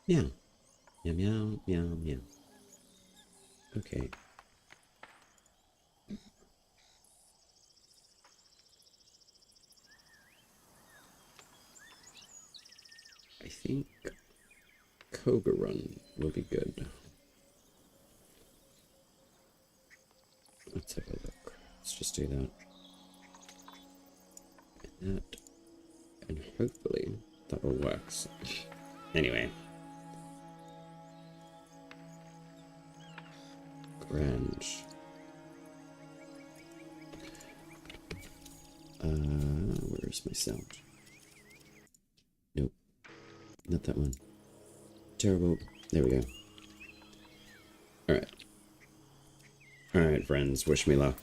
Meow. Meow, meow, meow, meow. Okay. I think Cogah run will be good. Let's have a look. Let's just do that. And that. And hopefully that all works. Anyway. Grange. Where's my sound? Nope. Not that one. Terrible. There we go. Alright. Alright, friends. Wish me luck.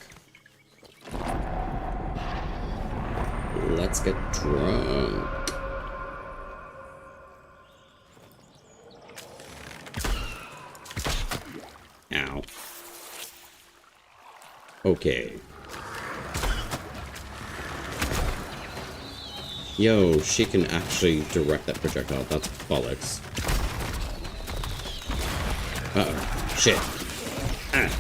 Let's get drunk. Ow. Okay. Yo, she can actually direct that projectile. That's bollocks. Uh-oh. Shit. Ah.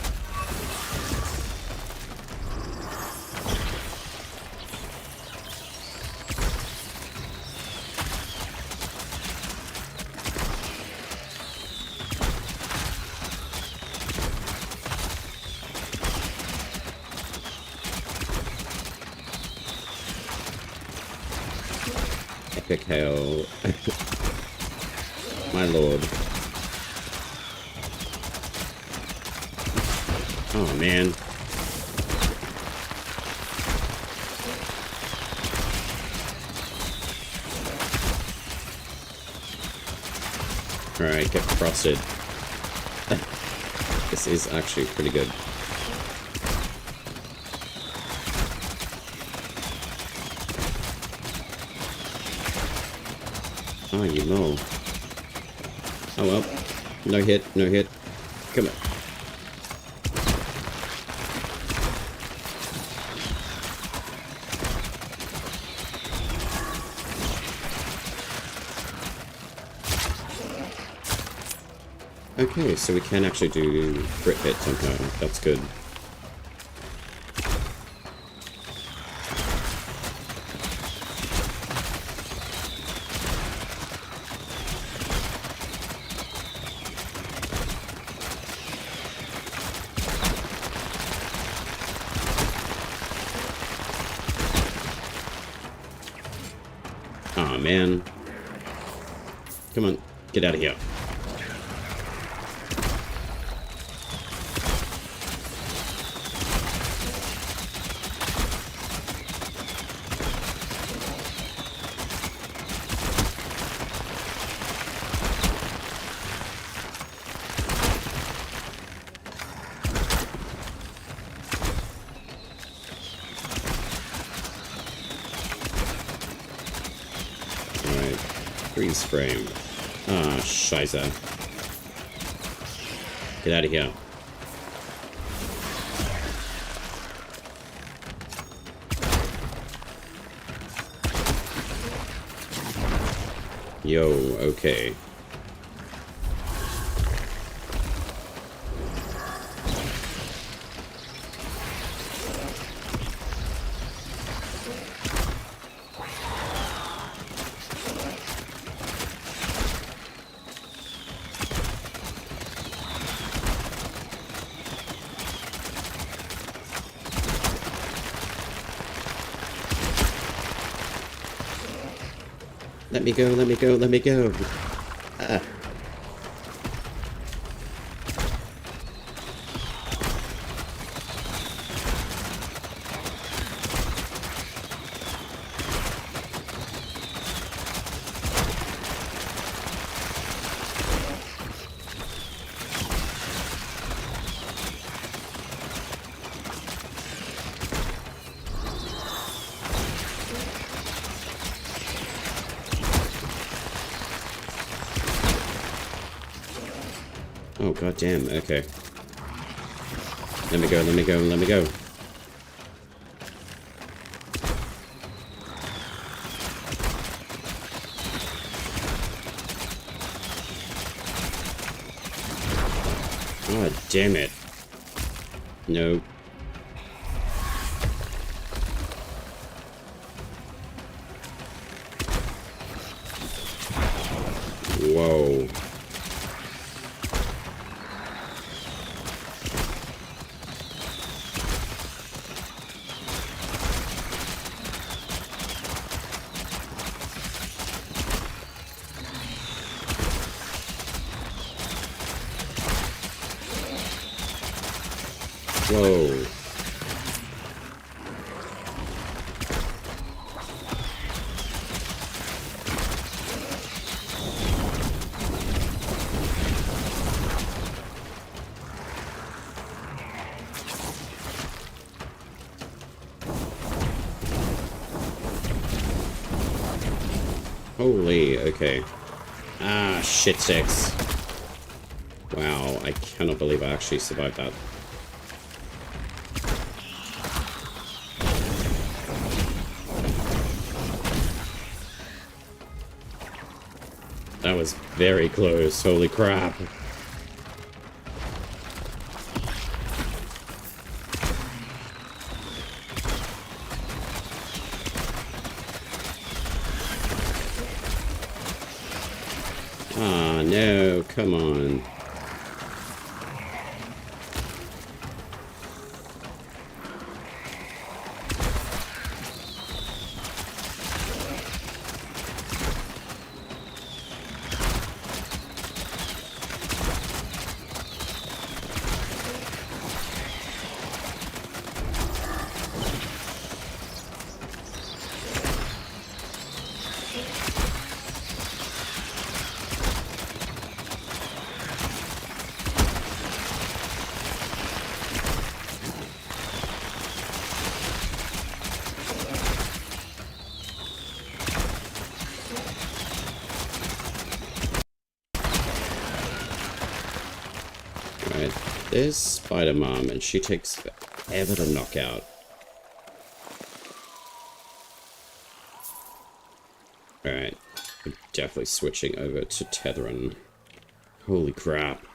Epic hail. My lord. Oh, man. Alright, get frosted. This is actually pretty good. Oh, you know. Oh well. No hit, no hit. Come on. Okay, so we can actually do crit hit somehow. That's good. Aw, man. Come on, get out of here. Freeze frame. Ah, scheiße. Get out of here. Yo, okay. Let me go, let me go, let me go. Ah. Oh, goddamn. Okay. Let me go, let me go, let me go. God damn it. No. Whoa. Whoa. Holy, okay. Ah, shit six. Wow, I cannot believe I actually survived that. That was very close, holy crap. Ah, no, come on. Right, there's Spider Mom, and she takes forever to knock out. Alright, we're definitely switching over to Tetherin. Holy crap.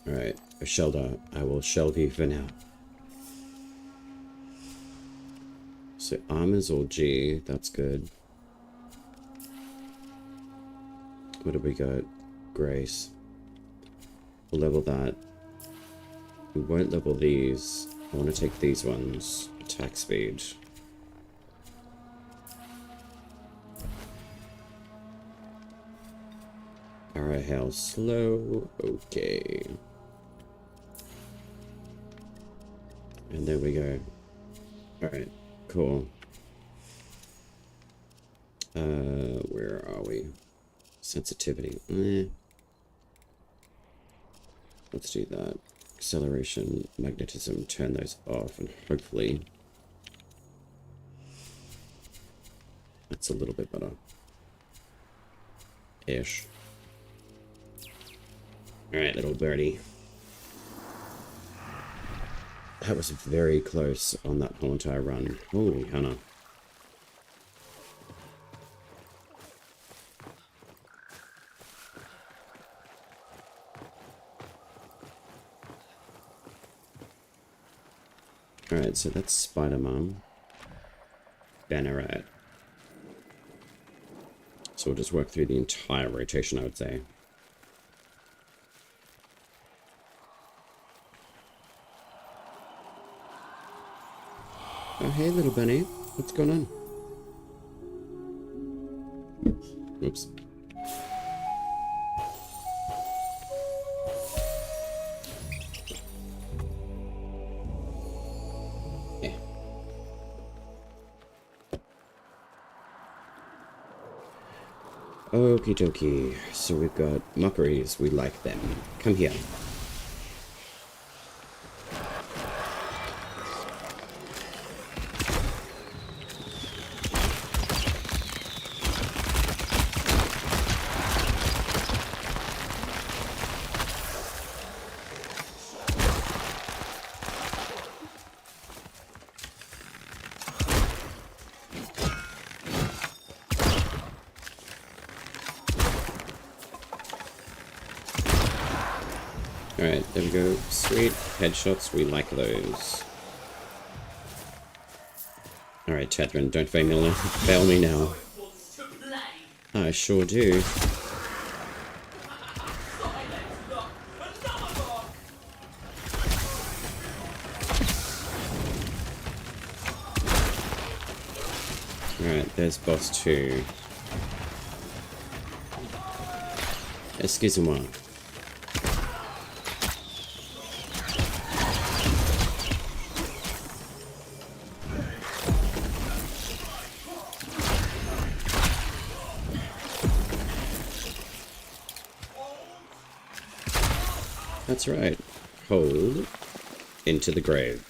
Alright, Shelda, I will shelve you for now. So Armour's all G, that's good. What do we got? Grace. We'll level that. We won't level these. I want to take these ones. Attack speed. Alright, hell slow. Okay. And there we go. Alright, cool. Where are we? Sensitivity. Let's do that. Acceleration, magnetism, turn those off, and hopefully that's a little bit better. Ish. Alright, little birdie. That was very close on that whole entire run. Holy Hannah. Alright, so that's Spider-Man. Banneret. So we'll just work through the entire rotation, I would say. Oh, hey, little bunny. What's going on? Oops. Okie dokie. So we've got mockeries. We like them. Come here. Alright, there we go. Sweet. Headshots, we like those. Alright, Tedrin, don't fail me now. I sure do. Alright, there's boss 2. Excusez-moi. That's right. Hold into the grave.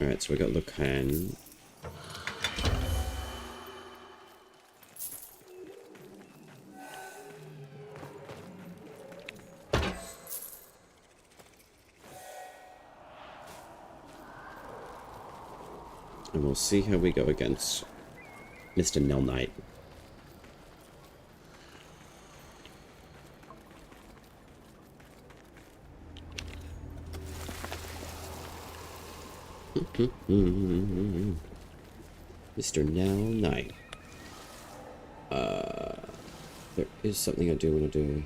Alright, so we got Lucan. And we'll see how we go against Mr. Nell Knight. Mr. Nell Knight. There is something I do want to do.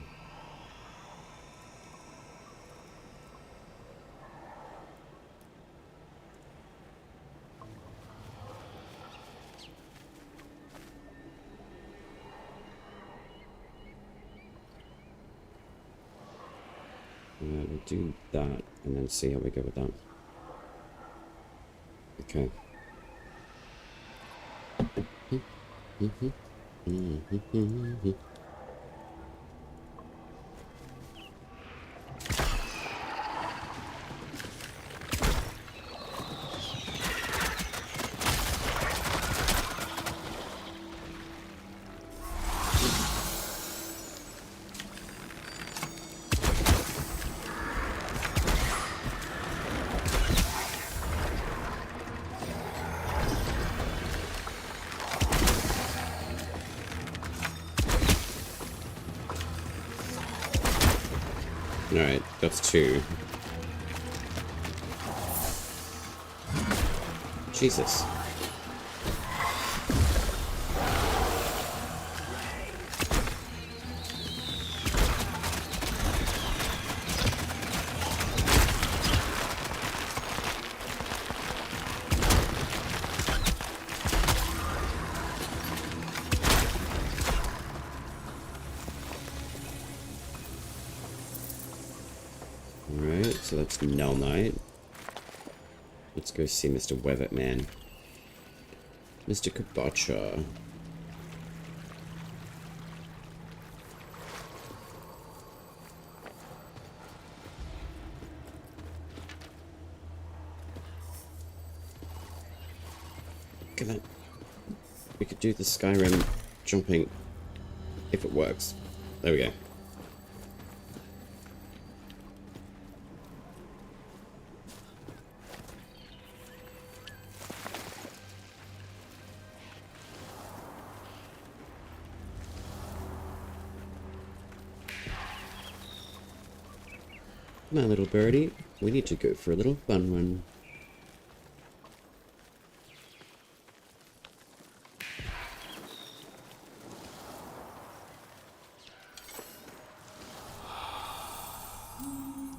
We'll do that and then see how we go with that. Okay. Alright, that's 2. Jesus. Alright, so that's Nell Knight. Let's go see Mr. Wevitt Man. Mr. Kabacha. Look at that. We could do the Skyrim jumping if it works. There we go. My little birdie, we need to go for a little fun one.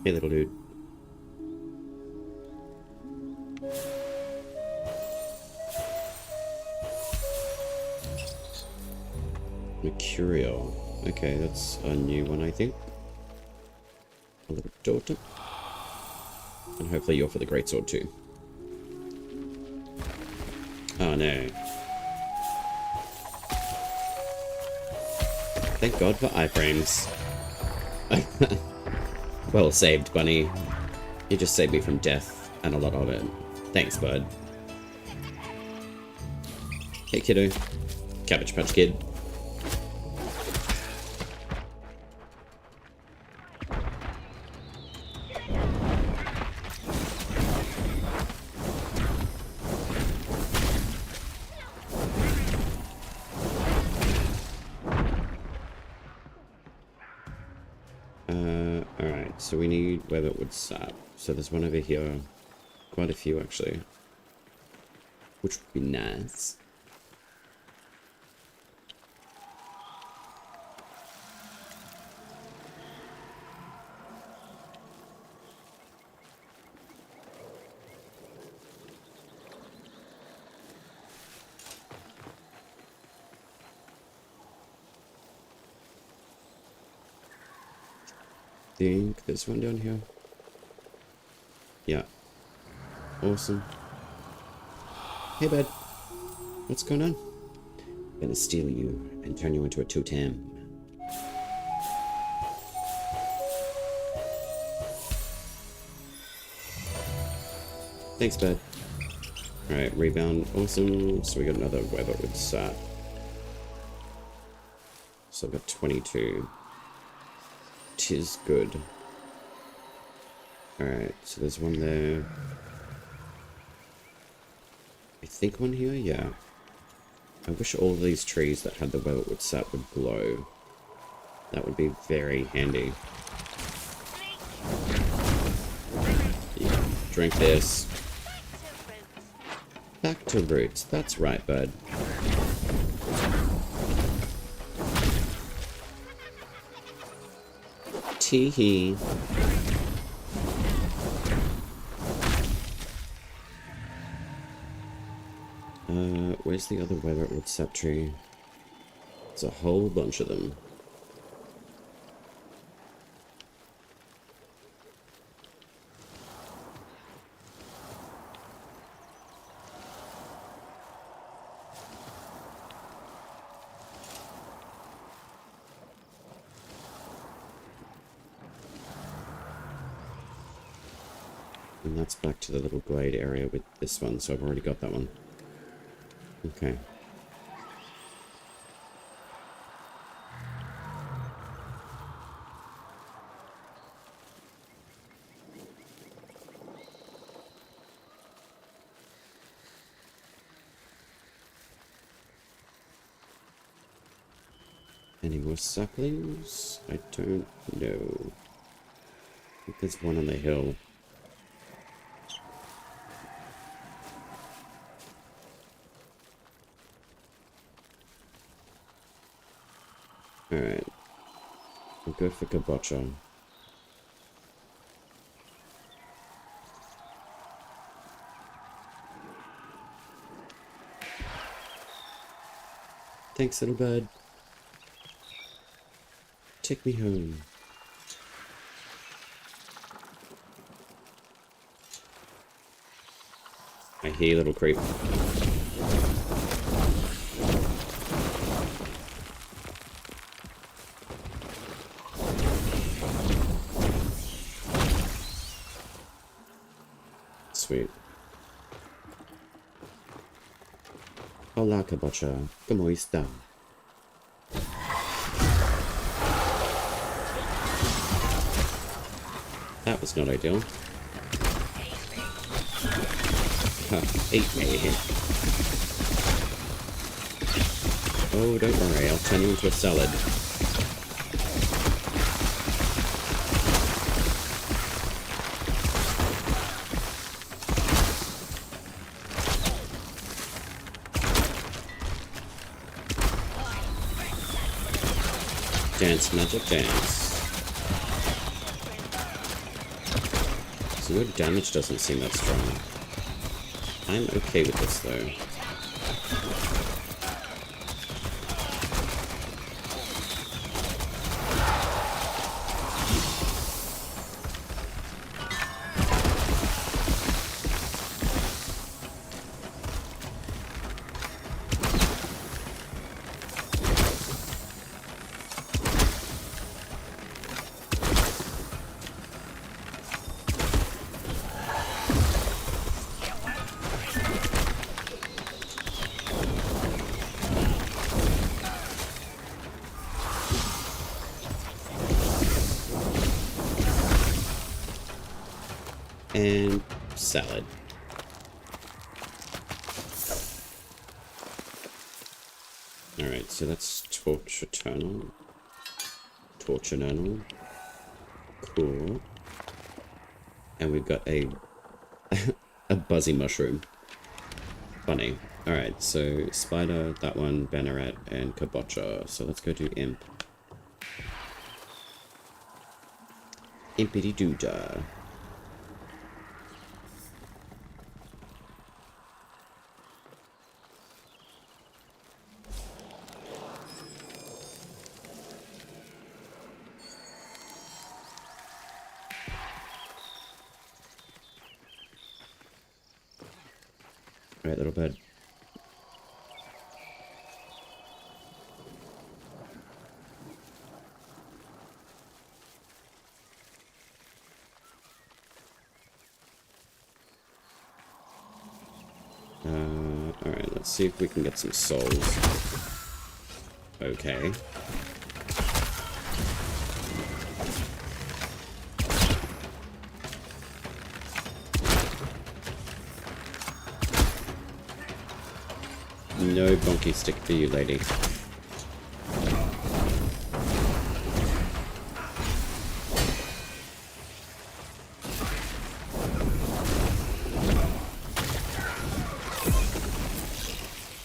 Hey, little dude. Mercurial. Okay, that's a new one, I think. A little daughter. And hopefully you're for the greatsword too. Oh no. Thank God for iframes. Well saved, bunny. You just saved me from death and a lot of it. Thanks, bud. Hey, kiddo. Cabbage Patch Kid. so we need weatherwood sap. So there's one over here. Quite a few, actually. Which would be nice. Think there's one down here. Yeah. Awesome. Hey, bud. What's going on? I'm gonna steal you and turn you into a totem. Thanks, bud. Alright, rebound. Awesome. So we got another weatherwood sap. So I've got 22. Tis good. Alright, so there's one there. I think one here, yeah. I wish all of these trees that had the weatherwood sap would glow. That would be very handy. Yeah, drink this. Back to roots, that's right, bud. Tee-hee. Where's the other weatherwood sap tree? There's a whole bunch of them. And that's back to the little glade area with this one, so I've already got that one. Okay. Any more saplings? I don't know. I think there's one on the hill. Alright. We'll go for kabocha. Thanks, little bird. Take me home. I hear you, little creep. Sweet. Hola, kabocha. ¿Cómo está? That was not ideal. Huh, eat me. Oh, don't worry, I'll turn you into a salad. Dance, magic, dance. So your damage doesn't seem that strong. I'm okay with this though. And salad. Alright, so that's Torch Eternal. Torch Eternal. Cool. And we've got a a buzzy mushroom. Funny. Alright, so spider, that one, banneret, and kabocha. So let's go do imp. Impity doodah. Alright, little bird. Alright, let's see if we can get some souls. Okay. No bonky stick for you, lady.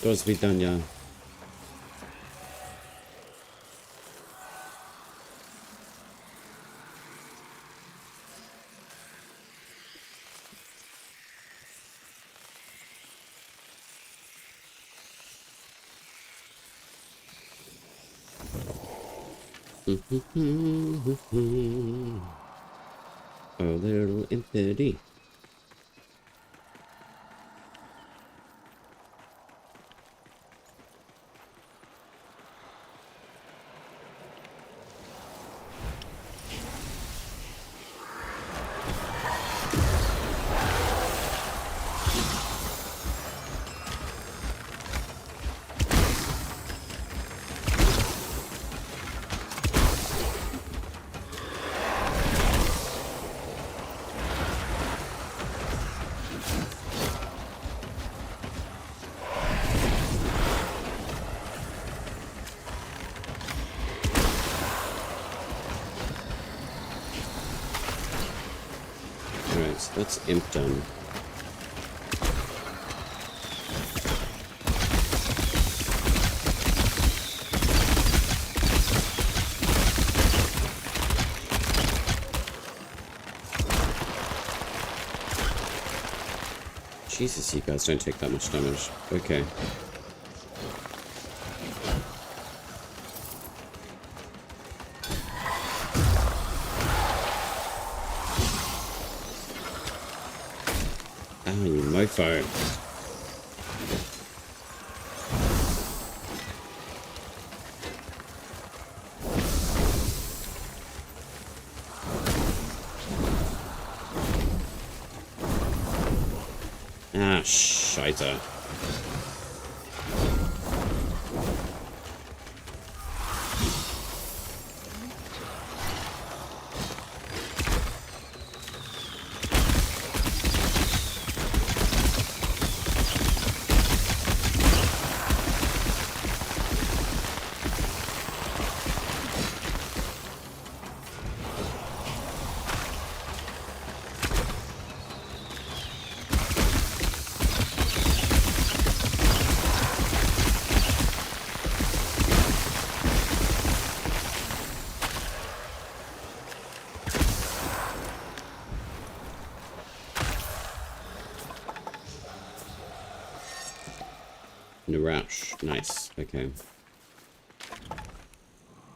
Doors be done, yeah. Oh, little impity. So that's imp done. Jesus, you guys don't take that much damage. Okay. Ah, you mofo. Ah, shiter. Narash. Nice. Okay.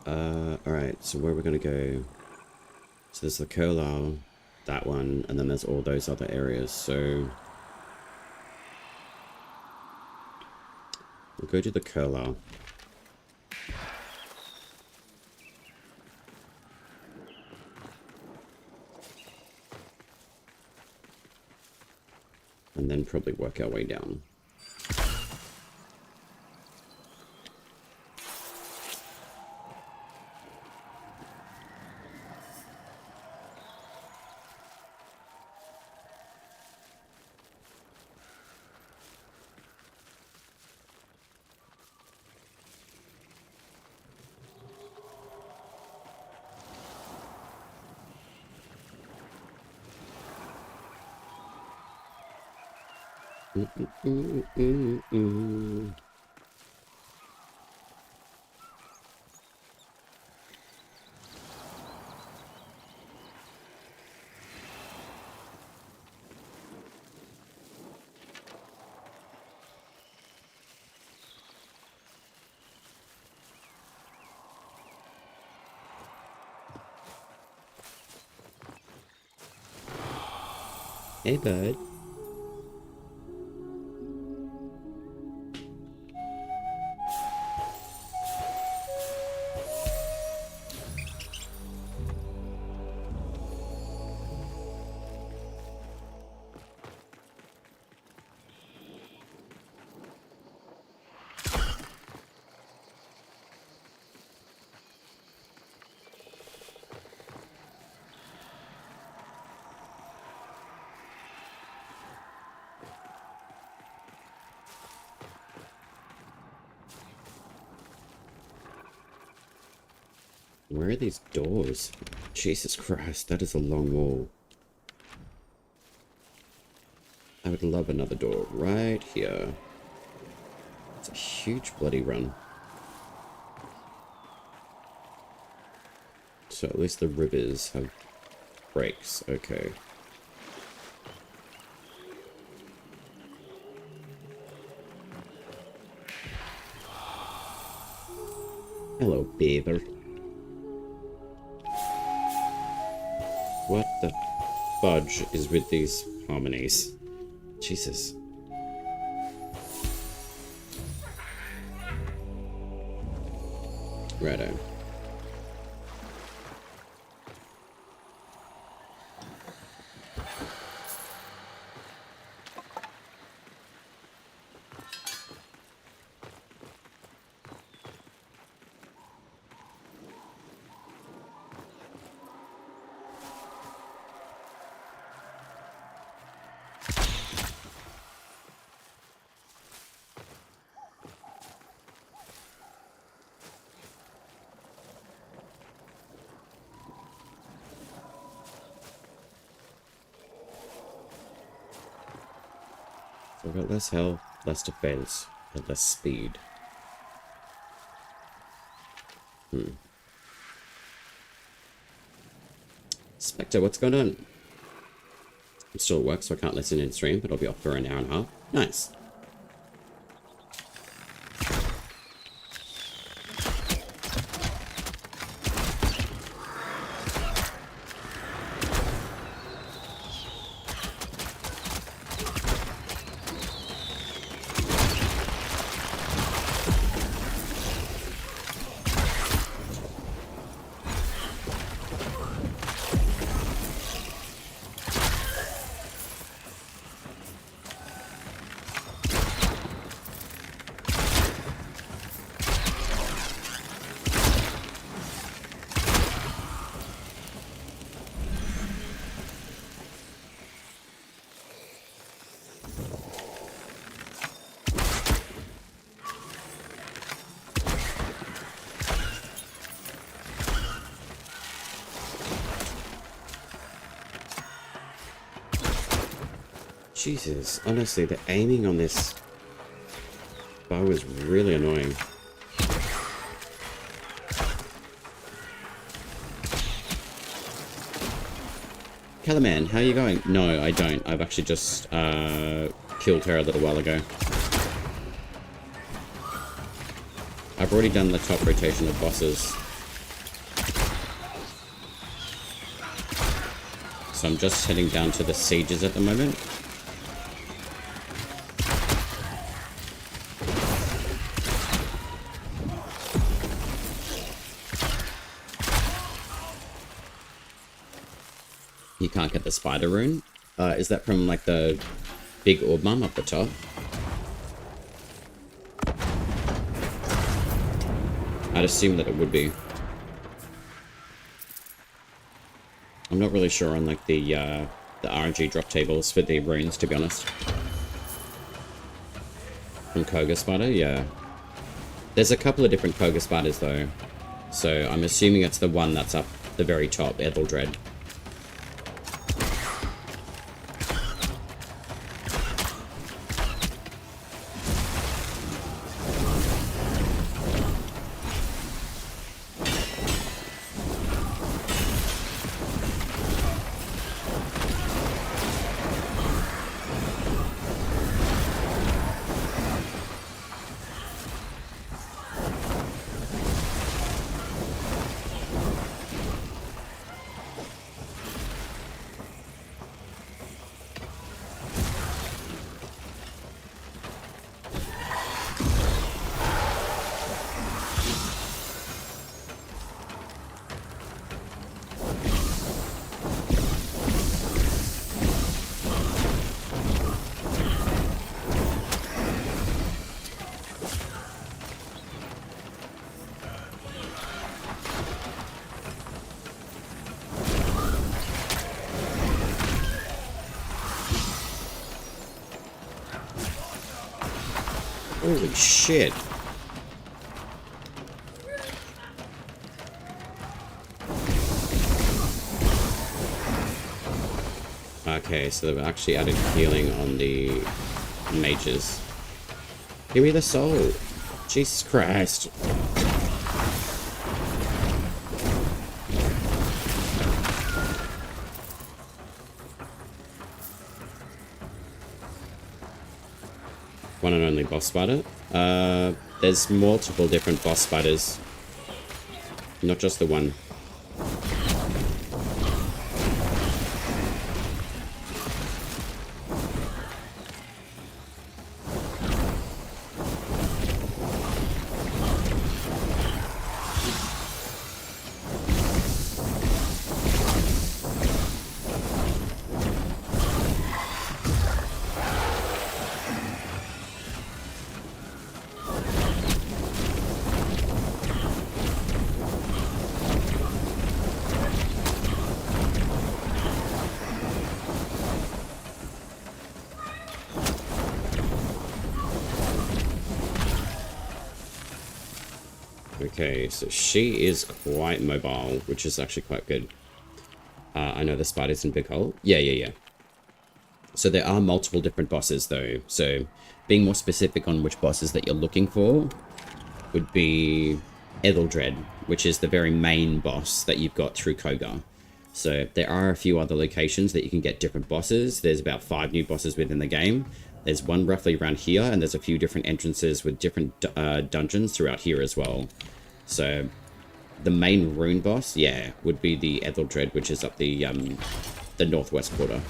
Alright, so where are we gonna go? So there's the Cogah, that one, and then there's all those other areas, so we'll go to the Cogah. And then probably work our way down. Hey, bud. Where are these doors? Jesus Christ, that is a long wall. I would love another door right here. It's a huge bloody run. So at least the rivers have breaks. Okay. Hello, beaver. What the fudge is with these harmonies? Jesus. Righto. So I've got less health, less defense, and less speed. Spectre, what's going on? I'm still at work, so I can't listen in stream, but I'll be off for an hour and a half. Nice. Jesus, honestly, the aiming on this bow is really annoying. Kellerman, how are you going? No, I don't. I've actually just killed her a little while ago. I've already done the top rotation of bosses. So I'm just heading down to the sieges at the moment. You can't get the spider rune. Is that from like the big orb mum up the top? I'd assume that it would be. I'm not really sure on like the RNG drop tables for the runes, to be honest. From Cogah spider, yeah. There's a couple of different Cogah spiders though, so I'm assuming it's the one that's up the very top, Etheldred. Holy shit. Okay, so they've actually added healing on the mages. Give me the soul. Jesus Christ. One and only boss spider. There's multiple different boss spiders. Not just the one. Okay, so she is quite mobile, which is actually quite good. I know the spider's in Big Hole. Yeah. So there are multiple different bosses, though. So being more specific on which bosses that you're looking for would be Etheldread, which is the very main boss that you've got through Cogah. So there are a few other locations that you can get different bosses. There's about 5 new bosses within the game. There's one roughly around here, and there's a few different entrances with different dungeons throughout here as well. So the main rune boss, yeah, would be the Etheldread, which is up the northwest quarter.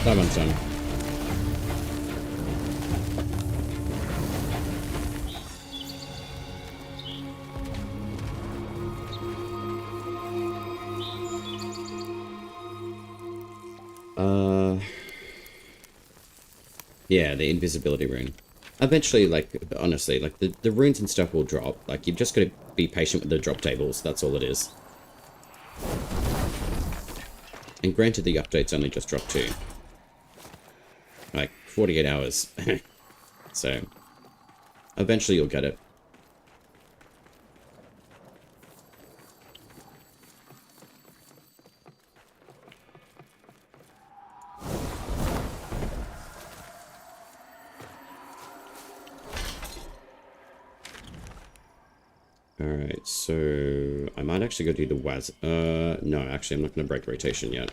That one's done. Yeah, the invisibility rune. Eventually, like, honestly, like, the runes and stuff will drop. Like, you've just got to be patient with the drop tables. That's all it is. And granted, the updates only just dropped too. Like, 48 hours. So, eventually you'll get it. Alright, so I might actually go do the WAS. No, actually I'm not going to break the rotation yet.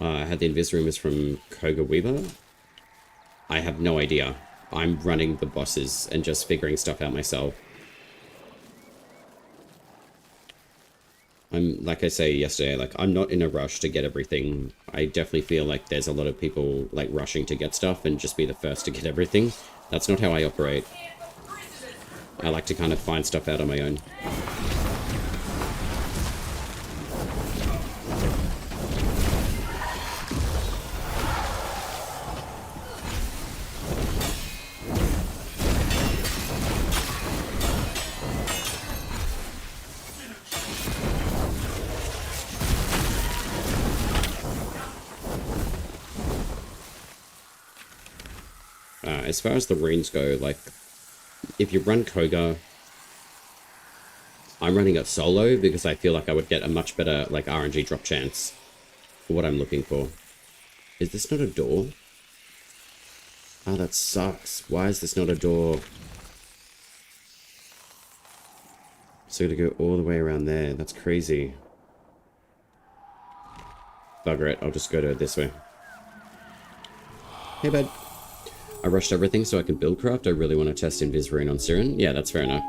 I had the Invis rumors from Cogah Weaver. I have no idea. I'm running the bosses and just figuring stuff out myself. I'm, like I say yesterday, like, I'm not in a rush to get everything. I definitely feel like there's a lot of people, like, rushing to get stuff and just be the first to get everything. That's not how I operate. I like to kind of find stuff out on my own. As far as the runes go, like, if you run Cogah, I'm running it solo because I feel like I would get a much better, like, RNG drop chance for what I'm looking for. Is this not a door? Oh, that sucks. Why is this not a door? So to go all the way around there. That's crazy. Bugger it. I'll just go to this way. Hey, bud. I rushed everything so I can build craft. I really want to test Invis Rune on Siren. Yeah, that's fair enough.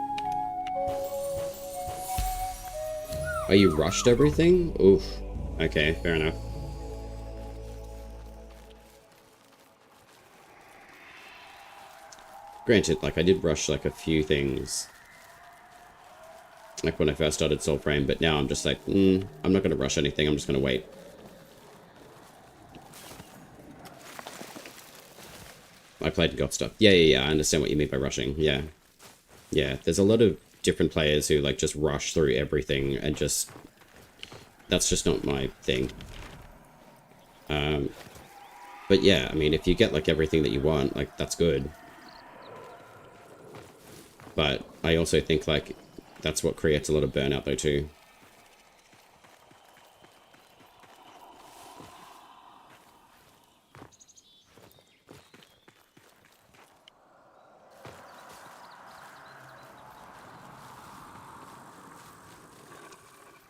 Oh, you rushed everything? Oof. Okay, fair enough. Granted, like, I did rush, like, a few things. Like, when I first started Soulframe, but now I'm just like, I'm not going to rush anything, I'm just going to wait. I played and got stuff. Yeah, I understand what you mean by rushing, yeah. Yeah, there's a lot of different players who, like, just rush through everything and just... That's just not my thing. But yeah, I mean, if you get, like, everything that you want, like, that's good. But I also think, like, that's what creates a lot of burnout, though, too.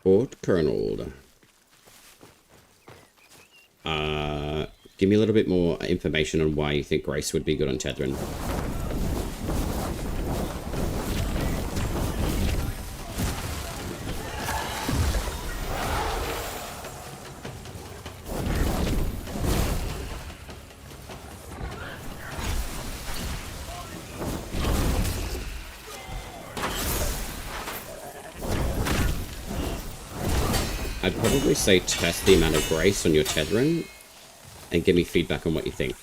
Port Colonel. Give me a little bit more information on why you think Grace would be good on Tethrin. I'd probably say test the amount of Grace on your Tethrin and give me feedback on what you think.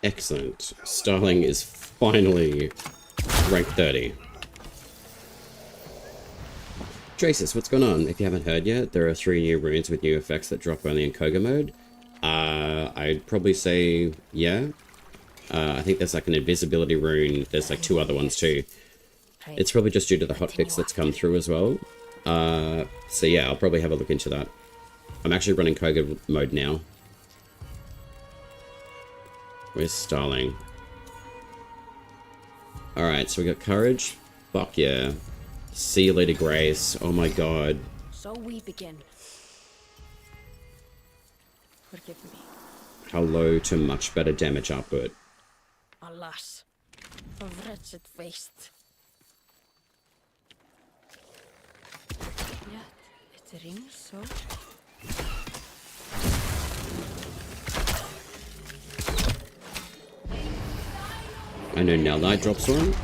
Excellent. Starling is finally rank 30. Traces, what's going on? If you haven't heard yet, there are 3 new runes with new effects that drop only in Cogah mode. I'd probably say, yeah. I think there's like an invisibility rune. There's like 2 other ones too. It's probably just due to the hotfix that's come through as well. So yeah, I'll probably have a look into that. I'm actually running Cogah mode now. Where's Starling? Alright, so we got Courage. Fuck yeah. See you later, Grace. Oh my god. So we begin. Forgive me. How low to much better damage output. Alas, a wretched waste. Yet, it rings so. I know Nell Knight drops one.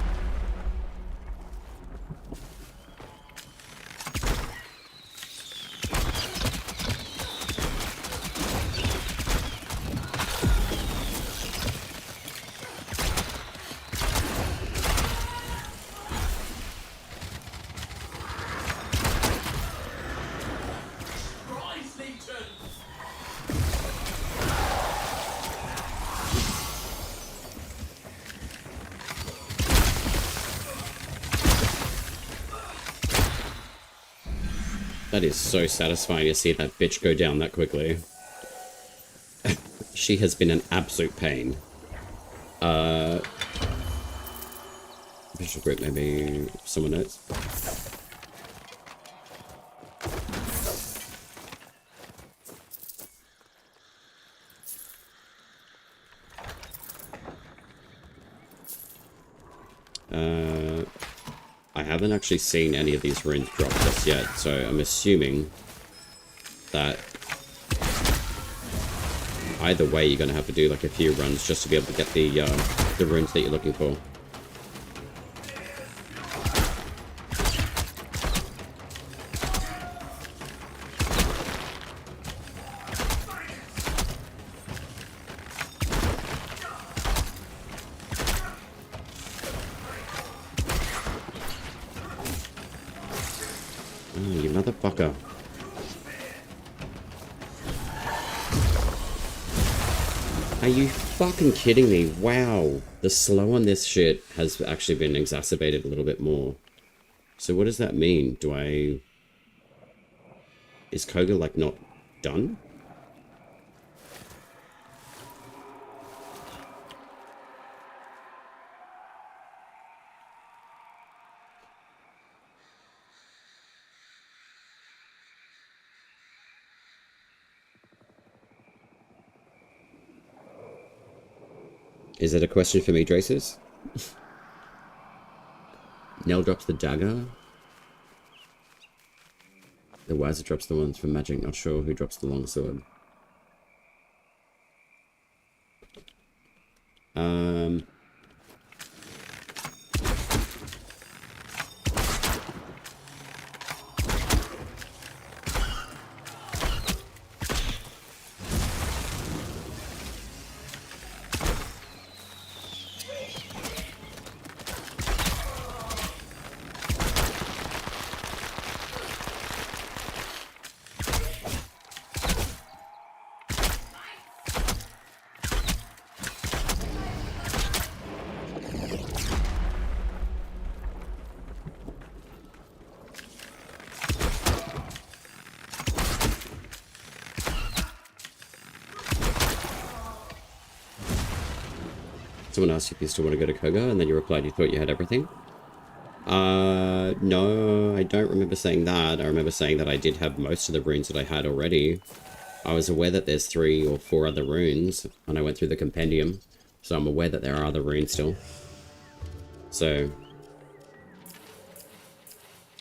That is so satisfying to see that bitch go down that quickly. She has been an absolute pain. Visual group, maybe someone knows. I haven't actually seen any of these runes drop just yet, so I'm assuming that either way you're going to have to do like a few runs just to be able to get the runes that you're looking for. Oh, you motherfucker. Are you fucking kidding me? Wow. The slow on this shit has actually been exacerbated a little bit more. So what does that mean? Is Cogah like not done? Is it a question for me, Draces? Nell drops the dagger. The Wiser drops the ones from magic. Not sure who drops the longsword. Someone asked if you still want to go to Cogah, and then you replied you thought you had everything. No, I don't remember saying that. I remember saying that I did have most of the runes that I had already. I was aware that there's 3 or 4 other runes, and I went through the compendium, so I'm aware that there are other runes still. So,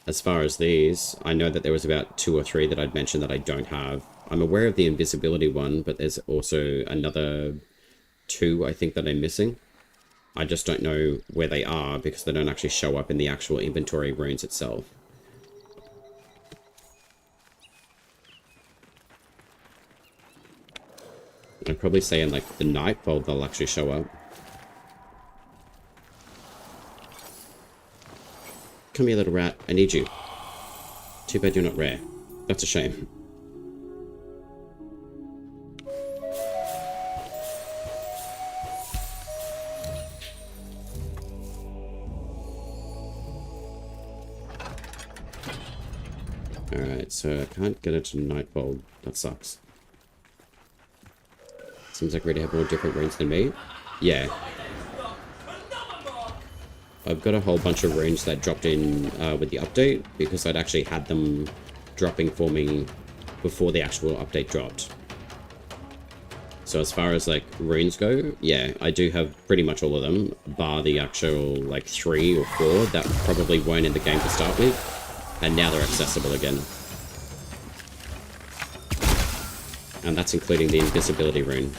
as far as these, I know that there was about 2 or 3 that I'd mentioned that I don't have. I'm aware of the invisibility one, but there's also another 2, I think, that I'm missing. I just don't know where they are because they don't actually show up in the actual inventory runes itself. I'd probably say in like the Nightfold they'll actually show up. Come here, little rat. I need you. Too bad you're not rare. That's a shame. Alright, so I can't get into Nightfold. That sucks. Seems like we already have more different runes than me. Yeah. I've got a whole bunch of runes that dropped in with the update because I'd actually had them dropping for me before the actual update dropped. So as far as like runes go, yeah, I do have pretty much all of them, bar the actual like 3 or 4 that probably weren't in the game to start with. And now they're accessible again. And that's including the invisibility rune.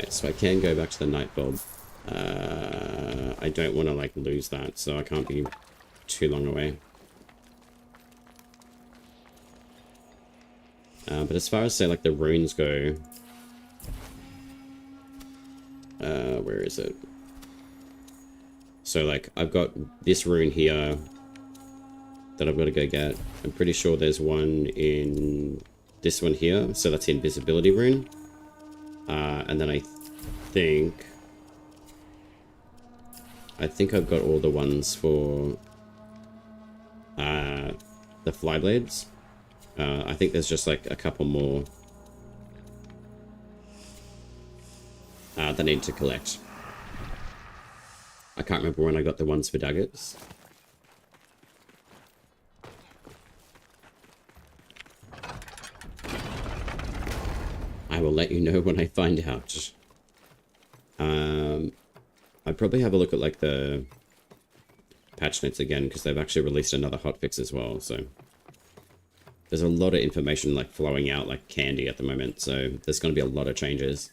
So I can go back to the Nightfold. I don't want to like lose that, so I can't be too long away. But as far as say like the runes go, where is it? So like I've got this rune here that I've got to go get. I'm pretty sure there's one in this one here, so that's the invisibility rune. And then I think I've got all the ones for the fly blades. I think there's just like a couple more that I need to collect. I can't remember when I got the ones for daggers. I will let you know when I find out. I'd probably have a look at like the patch notes again, because they've actually released another hotfix as well, so there's a lot of information like flowing out like candy at the moment, so there's going to be a lot of changes.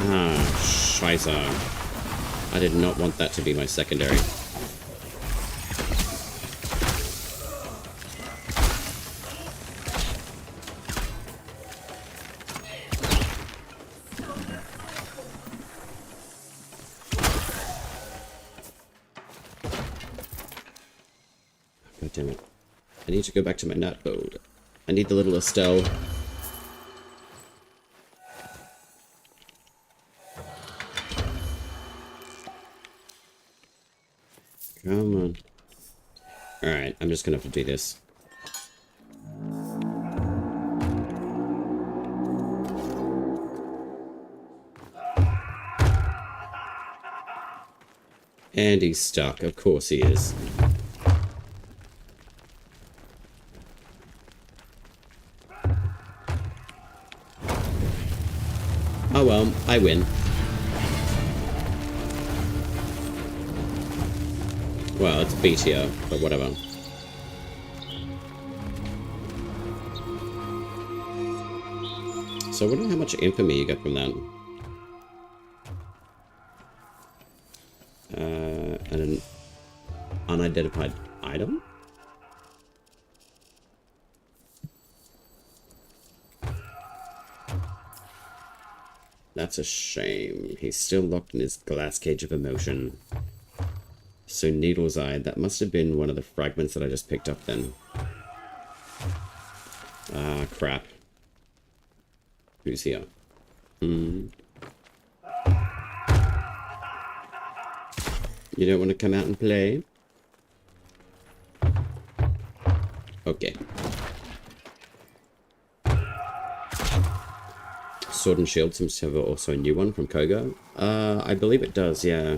Ah, scheiße. I did not want that to be my secondary. God damn it. I need to go back to my nut mode. I need the little Estelle. Come on. Alright, I'm just gonna have to do this. And he's stuck. Of course he is. Oh well, I win. Well, it's B tier, but whatever. So I wonder how much infamy you get from that. And an unidentified item? That's a shame. He's still locked in his glass cage of emotion. So Needle's Eye, that must have been one of the fragments that I just picked up then. Ah, crap. Who's here? You don't want to come out and play? Okay. Sword and Shield seems to have also a new one from Cogah. I believe it does, yeah.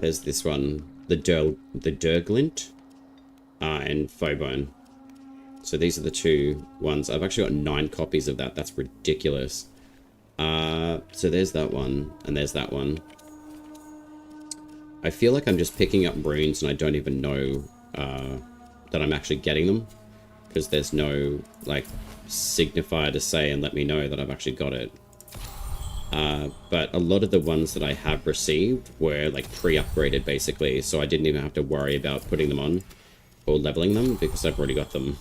There's this one, the Durglint, and Phobone. So these are the two ones. I've actually got 9 copies of that. That's ridiculous. So there's that one, and there's that one. I feel like I'm just picking up runes and I don't even know that I'm actually getting them, because there's no like signifier to say and let me know that I've actually got it. But a lot of the ones that I have received were like pre-upgraded basically, so I didn't even have to worry about putting them on or leveling them because I've already got them.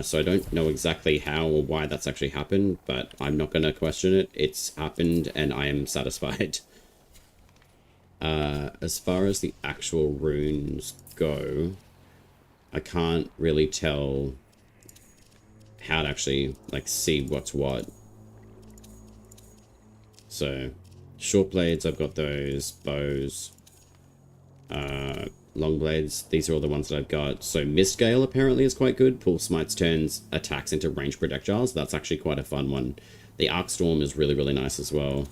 So I don't know exactly how or why that's actually happened, but I'm not going to question it. It's happened and I am satisfied. As far as the actual runes go, I can't really tell how to actually like see what's what. So, short blades, I've got those, bows, long blades, these are all the ones that I've got. So, Mistgale apparently is quite good. Pull Smites turns attacks into ranged projectiles. That's actually quite a fun one. The Arcstorm is really, really nice as well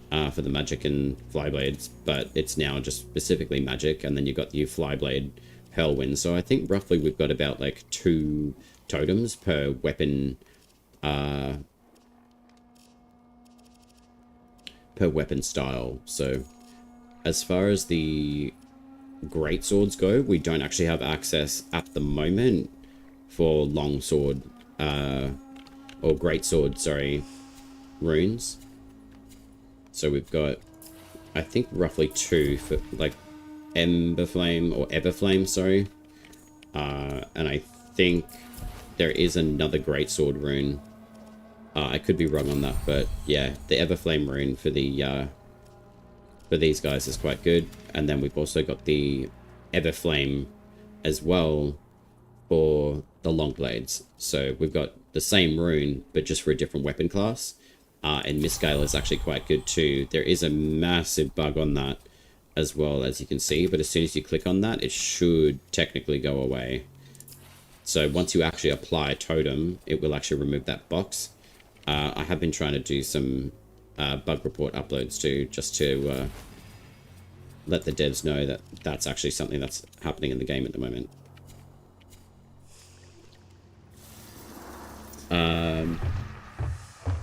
for the magic and flyblades, but it's now just specifically magic. And then you've got the Flyblade Hurlwind. So, I think roughly we've got about like 2 totems per weapon per weapon style. So as far as the great swords go, we don't actually have access at the moment for long sword, or great sword, sorry, runes. So we've got, I think, roughly 2 for like Emberflame or Everflame, sorry. And I think there is another great sword rune. I could be wrong on that, but yeah, the Everflame rune for the for these guys is quite good. And then we've also got the Everflame as well for the long blades. So we've got the same rune, but just for a different weapon class. And Misscale is actually quite good too. There is a massive bug on that as well, as you can see, but as soon as you click on that, it should technically go away. So once you actually apply a totem, it will actually remove that box. I have been trying to do some bug report uploads too, just to let the devs know that that's actually something that's happening in the game at the moment.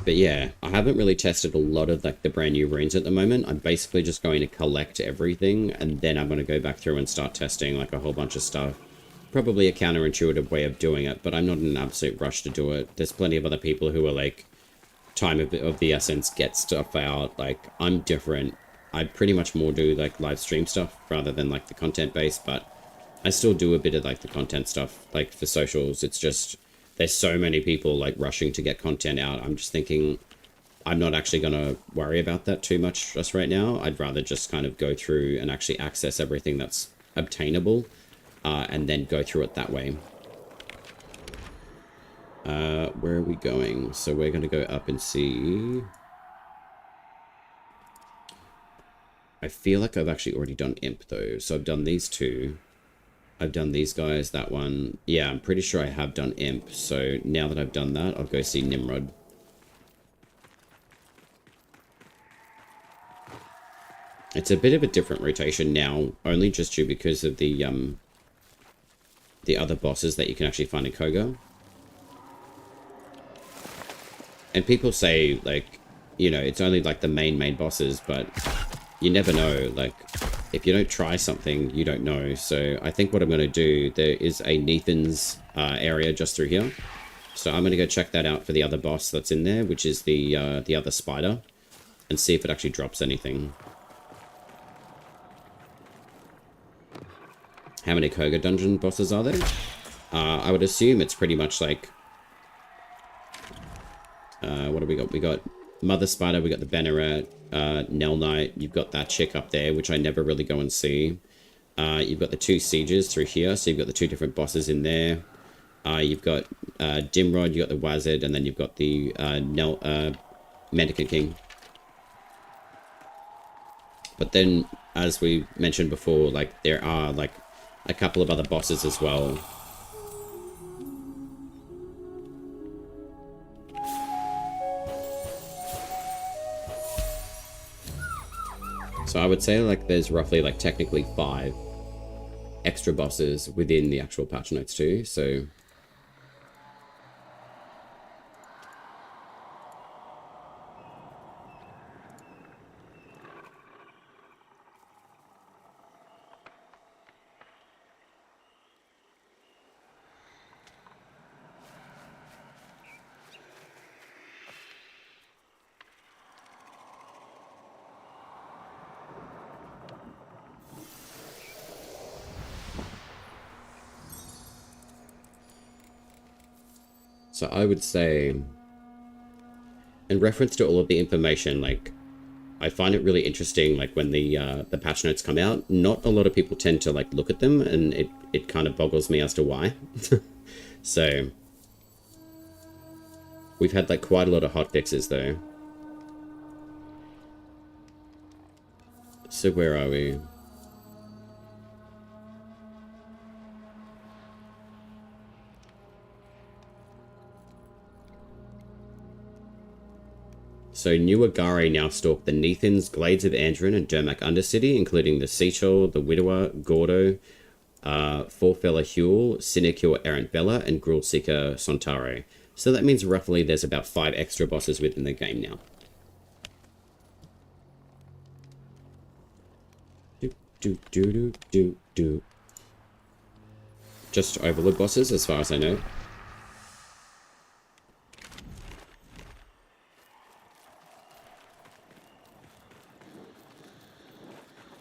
But yeah, I haven't really tested a lot of like the brand new runes at the moment. I'm basically just going to collect everything, and then I'm going to go back through and start testing like a whole bunch of stuff. Probably a counterintuitive way of doing it, but I'm not in an absolute rush to do it. There's plenty of other people who are like, time of the essence, get stuff out. Like, I'm different. I pretty much more do like live stream stuff rather than like the content base, but I still do a bit of like the content stuff, like for socials. It's just, there's so many people like rushing to get content out. I'm just thinking I'm not actually going to worry about that too much just right now. I'd rather just kind of go through and actually access everything that's obtainable, and then go through it that way. Where are we going? So we're going to go up and see. I feel like I've actually already done Imp though. So I've done these 2. I've done these guys, that one. Yeah, I'm pretty sure I have done Imp. So now that I've done that, I'll go see Nimrod. It's a bit of a different rotation now, only just due because of the other bosses that you can actually find in Cogah. And people say, like, you know, it's only like the main bosses, but you never know. Like, if you don't try something, you don't know. So I think what I'm going to do, there is a Nathan's area just through here. So I'm going to go check that out for the other boss that's in there, which is the other spider, and see if it actually drops anything. How many Cogah dungeon bosses are there? I would assume it's pretty much like... what do we got? We got Mother Spider, we got the Banneret, Nell Knight. You've got that chick up there, which I never really go and see. You've got the 2 sieges through here, so you've got the 2 different bosses in there. You've got Dimrod, you've got the Wazard, and then you've got the Mendicant King. But then, as we mentioned before, like, there are like a couple of other bosses as well. So I would say like there's roughly like technically 5 extra bosses within the actual patch notes too, so... So I would say, in reference to all of the information, like, I find it really interesting, like, when the patch notes come out, not a lot of people tend to, like, look at them, and it kind of boggles me as to why. So, we've had, like, quite a lot of hotfixes, though. So where are we? So New Agari now stalk the Nethans, Glades of Andron, and Dermac Undercity, including the Seashell, the Widower, Gordo, Forfella Huel, Sinecure Errant Bella, and Gruul Seeker Sontaro. So that means roughly there's about 5 extra bosses within the game now. Do. Just overlord bosses, as far as I know.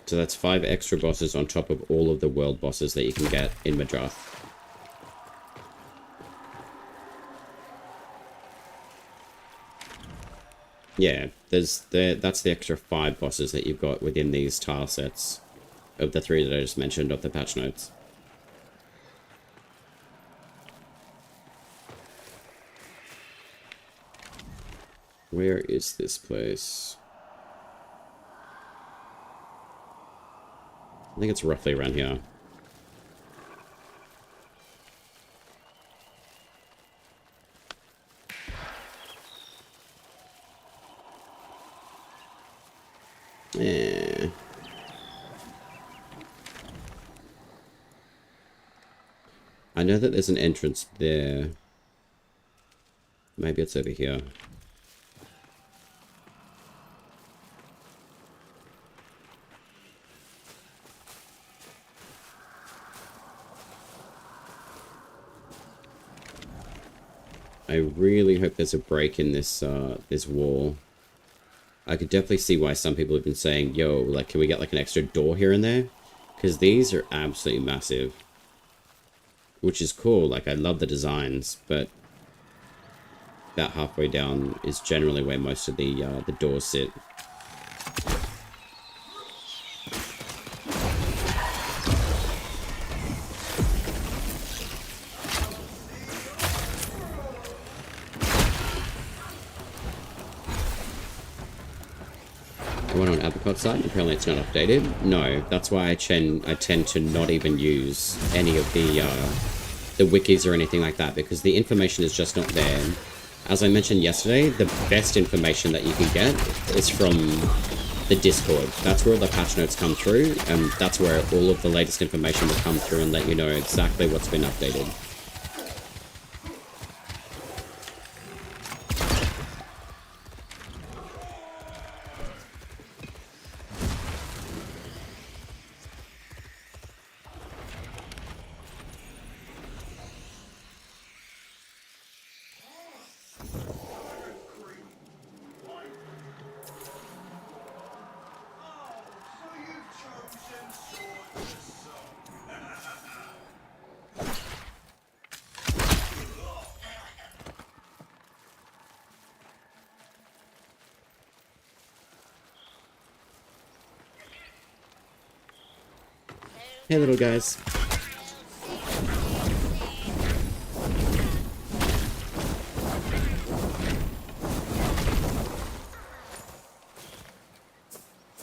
So that's 5 extra bosses on top of all of the world bosses that you can get in Madrath. Yeah, that's the extra 5 bosses that you've got within these tile sets of the 3 that I just mentioned of the patch notes. Where is this place? I think it's roughly around here. Yeah. I know that there's an entrance there. Maybe it's over here. I really hope there's a break in this this wall. I could definitely see why some people have been saying, yo, like, can we get like an extra door here and there? Because these are absolutely massive. Which is cool, like I love the designs, but about halfway down is generally where most of the doors sit. I went on Apricot site, and apparently it's not updated. No, that's why I tend to not even use any of the wikis or anything like that, because the information is just not there. As I mentioned yesterday, the best information that you can get is from the Discord. That's where the patch notes come through, and that's where all of the latest information will come through and let you know exactly what's been updated. Hey, little guys.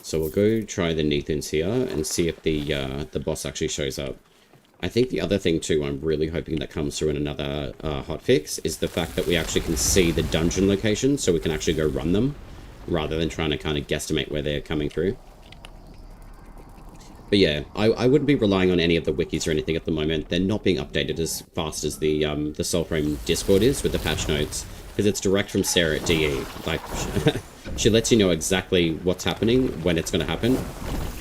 So we'll go try the Nethans here and see if the boss actually shows up. I think the other thing too, I'm really hoping that comes through in another hotfix, is the fact that we actually can see the dungeon locations, so we can actually go run them, rather than trying to kind of guesstimate where they're coming through. But yeah, I wouldn't be relying on any of the wikis or anything at the moment. They're not being updated as fast as the Soulframe Discord is with the patch notes, because it's direct from Sarah at DE. Like, she lets you know exactly what's happening, when it's going to happen,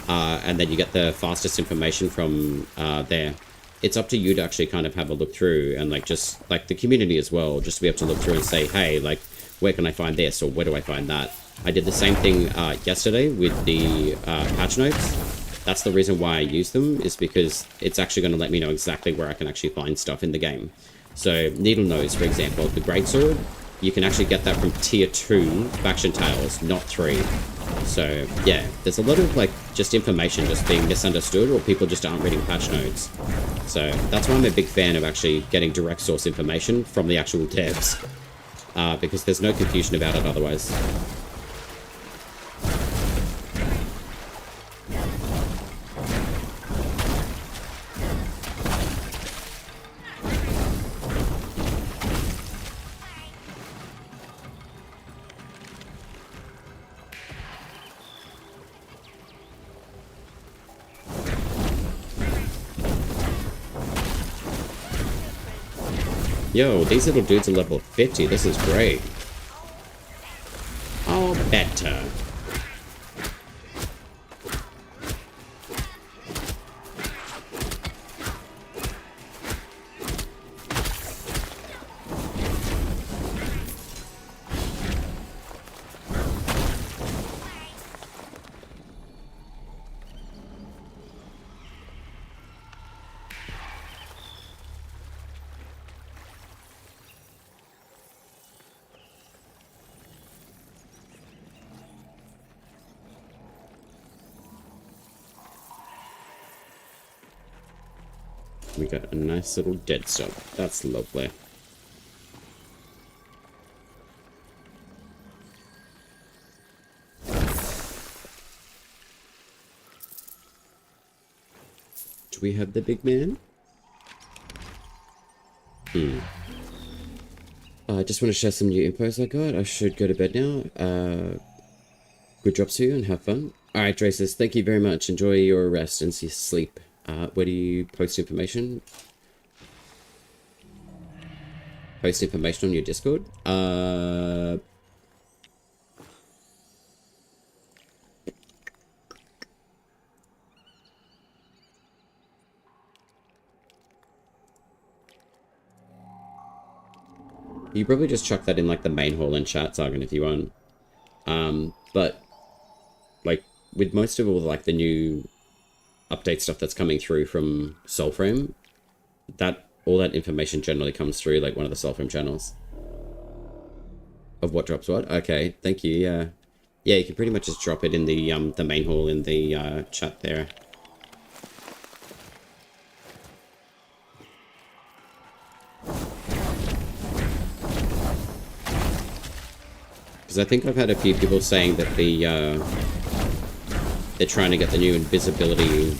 and then you get the fastest information from there. It's up to you to actually kind of have a look through, and like just like the community as well, just to be able to look through and say, hey, like, where can I find this, or where do I find that? I did the same thing yesterday with the patch notes. That's the reason why I use them, is because it's actually going to let me know exactly where I can actually find stuff in the game. So, Needle Nose, for example, the Greatsword, you can actually get that from Tier 2 faction tales, not 3. So, yeah, there's a lot of, like, just information just being misunderstood, or people just aren't reading patch notes. So, that's why I'm a big fan of actually getting direct source information from the actual devs, because there's no confusion about it otherwise. Yo, these little dudes are level 50. This is great. Oh, better. we got a nice little dead stop. That's lovely. Do we have the big man? I just want to share some new infos I got. I should go to bed now. Good drops to you and have fun. Alright, Dracis, thank you very much. Enjoy your rest and sleep. Where do you post information? Post information on your Discord? You probably just chuck that in like the main hall and chat, Sargon, if you want. But like with most of all like the new update stuff that's coming through from Soulframe, that all that information generally comes through like one of the Soulframe channels. Of what drops what? Okay, thank you. Yeah, yeah, you can pretty much just drop it in the main hall in the chat there. Because I think I've had a few people saying that they're trying to get the new invisibility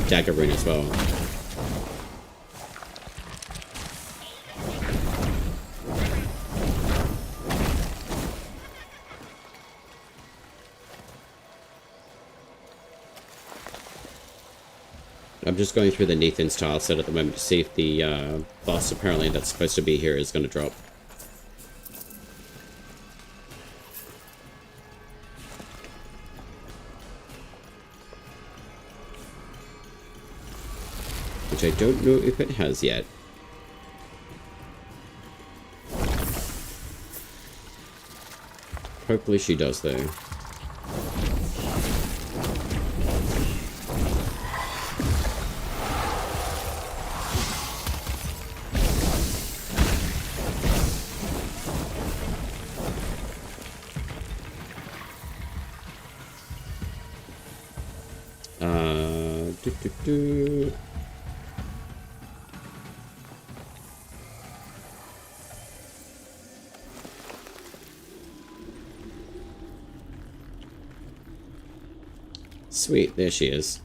dagger rune as well. I'm just going through the Neathan's tile set at the moment to see if the boss apparently that's supposed to be here is going to drop. Which I don't know if it has yet. Hopefully she does though. Sweet, there she is.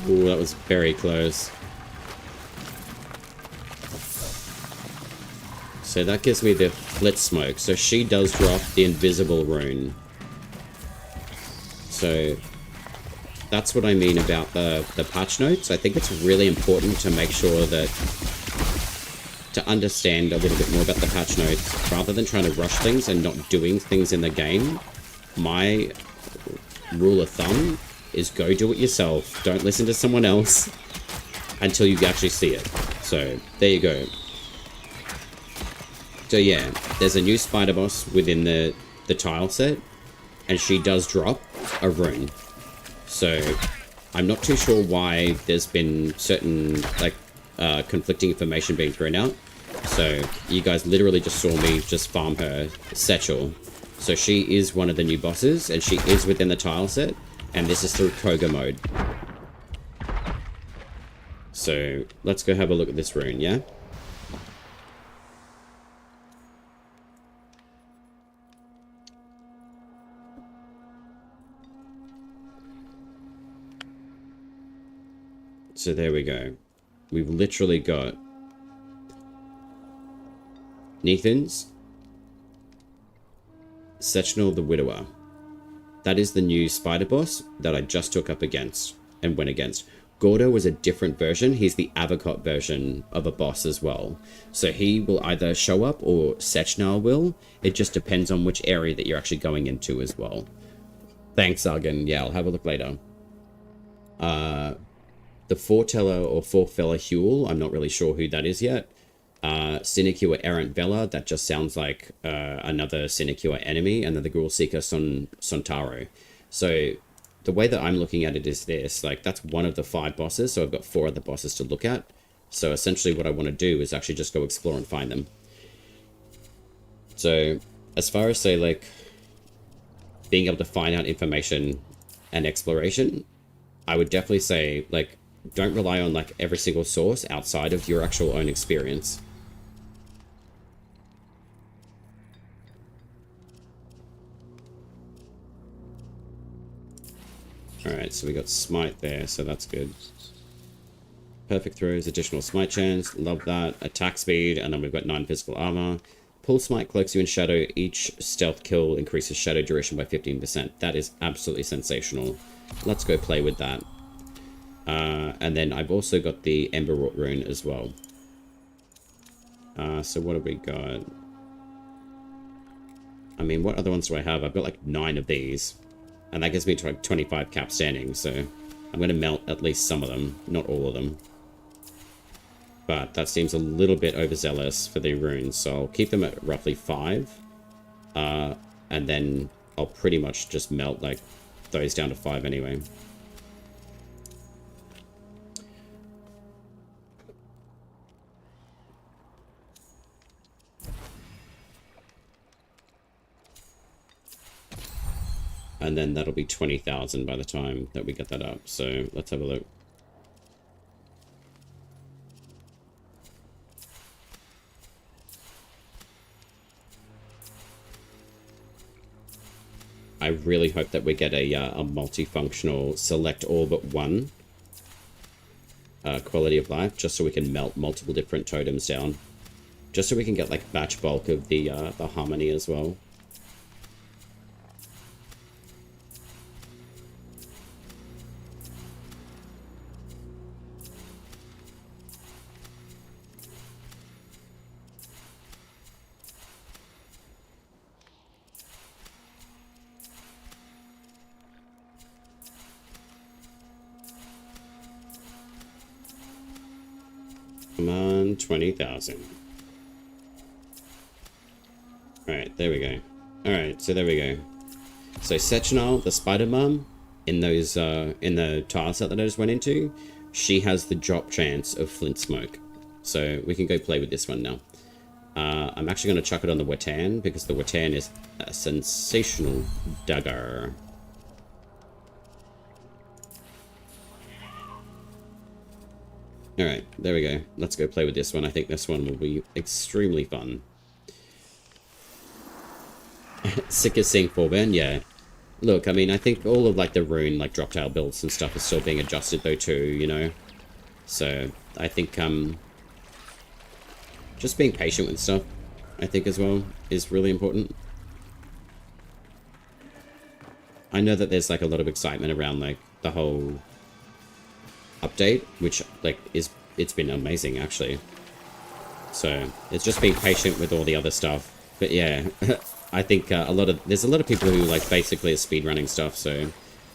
Ooh, that was very close. So that gives me the flit smoke. So she does drop the invisible rune. So that's what I mean about the patch notes. I think it's really important to make sure that to understand a little bit more about the patch notes rather than trying to rush things and not doing things in the game. My rule of thumb is go do it yourself. Don't listen to someone else until you actually see it. So there you go. So yeah, there's a new spider boss within the tile set, and she does drop a rune. So I'm not too sure why there's been certain like conflicting information being thrown out. So you guys literally just saw me just farm her Satchel. So she is one of the new bosses, and she is within the tile set, and this is through Cogah mode. So let's go have a look at this rune, yeah? So there we go. We've literally got Neathan's, Sectional the Widower. That is the new spider boss that I just took up against and went against. Gordo was a different version. He's the Avocot version of a boss as well. So he will either show up or Sechnal will. It just depends on which area that you're actually going into as well. Thanks, Argon. Yeah, I'll have a look later. The Foreteller or Forefeller Huel, I'm not really sure who that is yet. Sinecure Errant Vela, that just sounds like another Sinecure enemy, and then the Gruul Seeker Sontaro. So the way that I'm looking at it is this, like, that's one of the 5 bosses, so I've got 4 other bosses to look at. So essentially what I want to do is actually just go explore and find them. So as far as, say, like, being able to find out information and exploration, I would definitely say, like, don't rely on, like, every single source outside of your actual own experience. Alright, so we got smite there, so that's good. Perfect throws, additional smite chance, love that. Attack speed, and then we've got 9 physical armor. Pull smite cloaks you in shadow. Each stealth kill increases shadow duration by 15%. That is absolutely sensational. Let's go play with that. And then I've also got the Ember Wrought rune as well. So what have we got? I mean, what other ones do I have? I've got like 9 of these. And that gives me like 25 cap standing, so I'm going to melt at least some of them, not all of them. But that seems a little bit overzealous for the runes, so I'll keep them at roughly 5. And then I'll pretty much just melt like those down to 5 anyway. And then that'll be 20,000 by the time that we get that up. So let's have a look. I really hope that we get a multifunctional select all but one quality of life, just so we can melt multiple different totems down. Just so we can get like batch bulk of the harmony as well. Come on, 20,000. Alright, there we go. Alright, so there we go. So Sechenal, the Spider Mum, in those in the tile set that I just went into, she has the drop chance of flint smoke. So we can go play with this one now. I'm actually going to chuck it on the Watan, because the Watan is a sensational dagger. Alright, there we go. Let's go play with this one. I think this one will be extremely fun. Sick of seeing Forburn, yeah. Look, I mean, I think all of like the rune, like drop tail builds and stuff is still being adjusted though too, you know? So, I think, just being patient with stuff, I think as well, is really important. I know that there's like a lot of excitement around like the whole update, which like it's been amazing actually. So it's just being patient with all the other stuff. But yeah, I think there's a lot of people who like basically are speedrunning stuff. So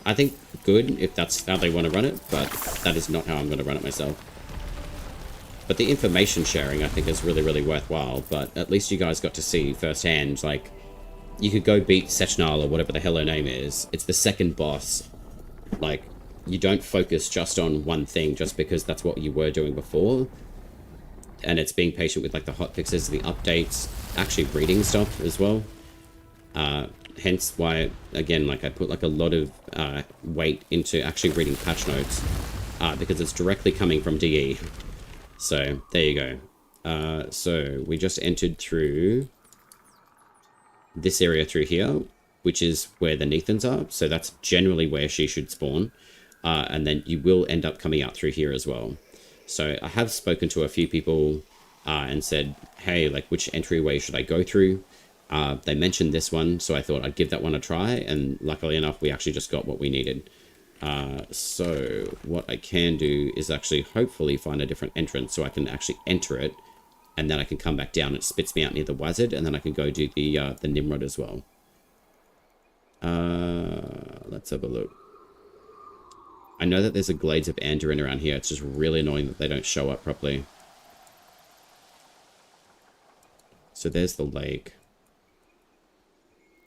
I think good if that's how they want to run it, but that is not how I'm going to run it myself. But the information sharing I think is really, really worthwhile. But at least you guys got to see firsthand, like you could go beat Sechenal or whatever the hell her name is. It's the second boss. Like, you don't focus just on one thing just because that's what you were doing before. And it's being patient with like the hotfixes, the updates, actually reading stuff as well. Hence why, again, like I put like a lot of weight into actually reading patch notes, because it's directly coming from DE. So there you go. So we just entered through this area through here, which is where the Nethans are. So that's generally where she should spawn. And then you will end up coming out through here as well. So I have spoken to a few people and said, hey, like, which entryway should I go through? They mentioned this one, so I thought I'd give that one a try. And luckily enough, we actually just got what we needed. So what I can do is actually hopefully find a different entrance so I can actually enter it. And then I can come back down. It spits me out near the wizard, and then I can go do the Nimrod as well. Let's have a look. I know that there's a Glades of Anduin around here. It's just really annoying that they don't show up properly. So there's the lake.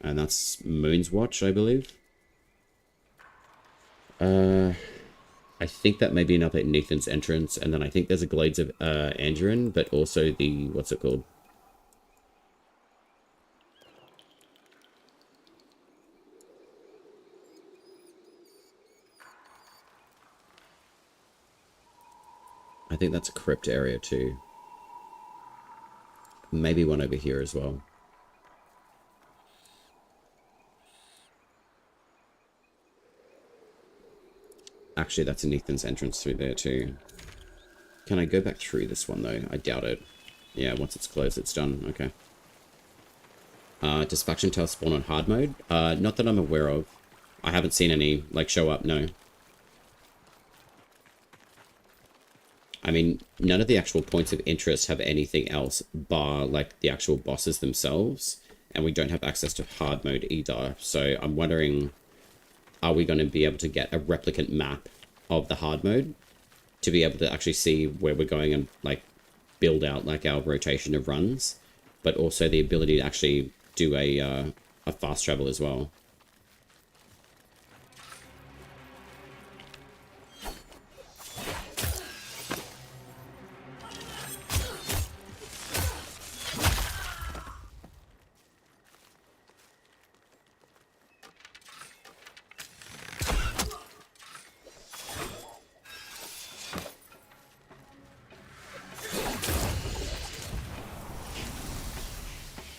And that's Moon's Watch, I believe. I think that may be another Nathan's entrance, and then I think there's a Glades of Anduin, but also the, what's it called? I think that's a crypt area too. Maybe one over here as well. Actually, that's a Nathan's entrance through there too. Can I go back through this one though? I doubt it. Yeah, once it's closed, it's done. Okay. Does faction tail spawn on hard mode? Not that I'm aware of. I haven't seen any, like, show up, no. I mean, none of the actual points of interest have anything else bar, like, the actual bosses themselves. And we don't have access to hard mode either. So I'm wondering, are we going to be able to get a replicant map of the hard mode to be able to actually see where we're going and, like, build out, like, our rotation of runs, but also the ability to actually do a fast travel as well.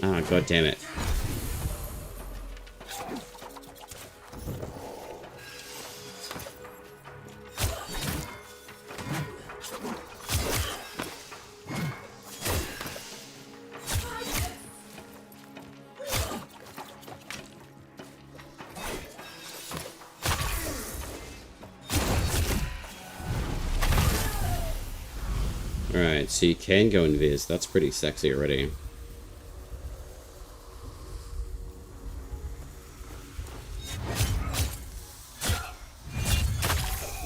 Ah, god damn it. Alright, so you can go invis. That's pretty sexy already.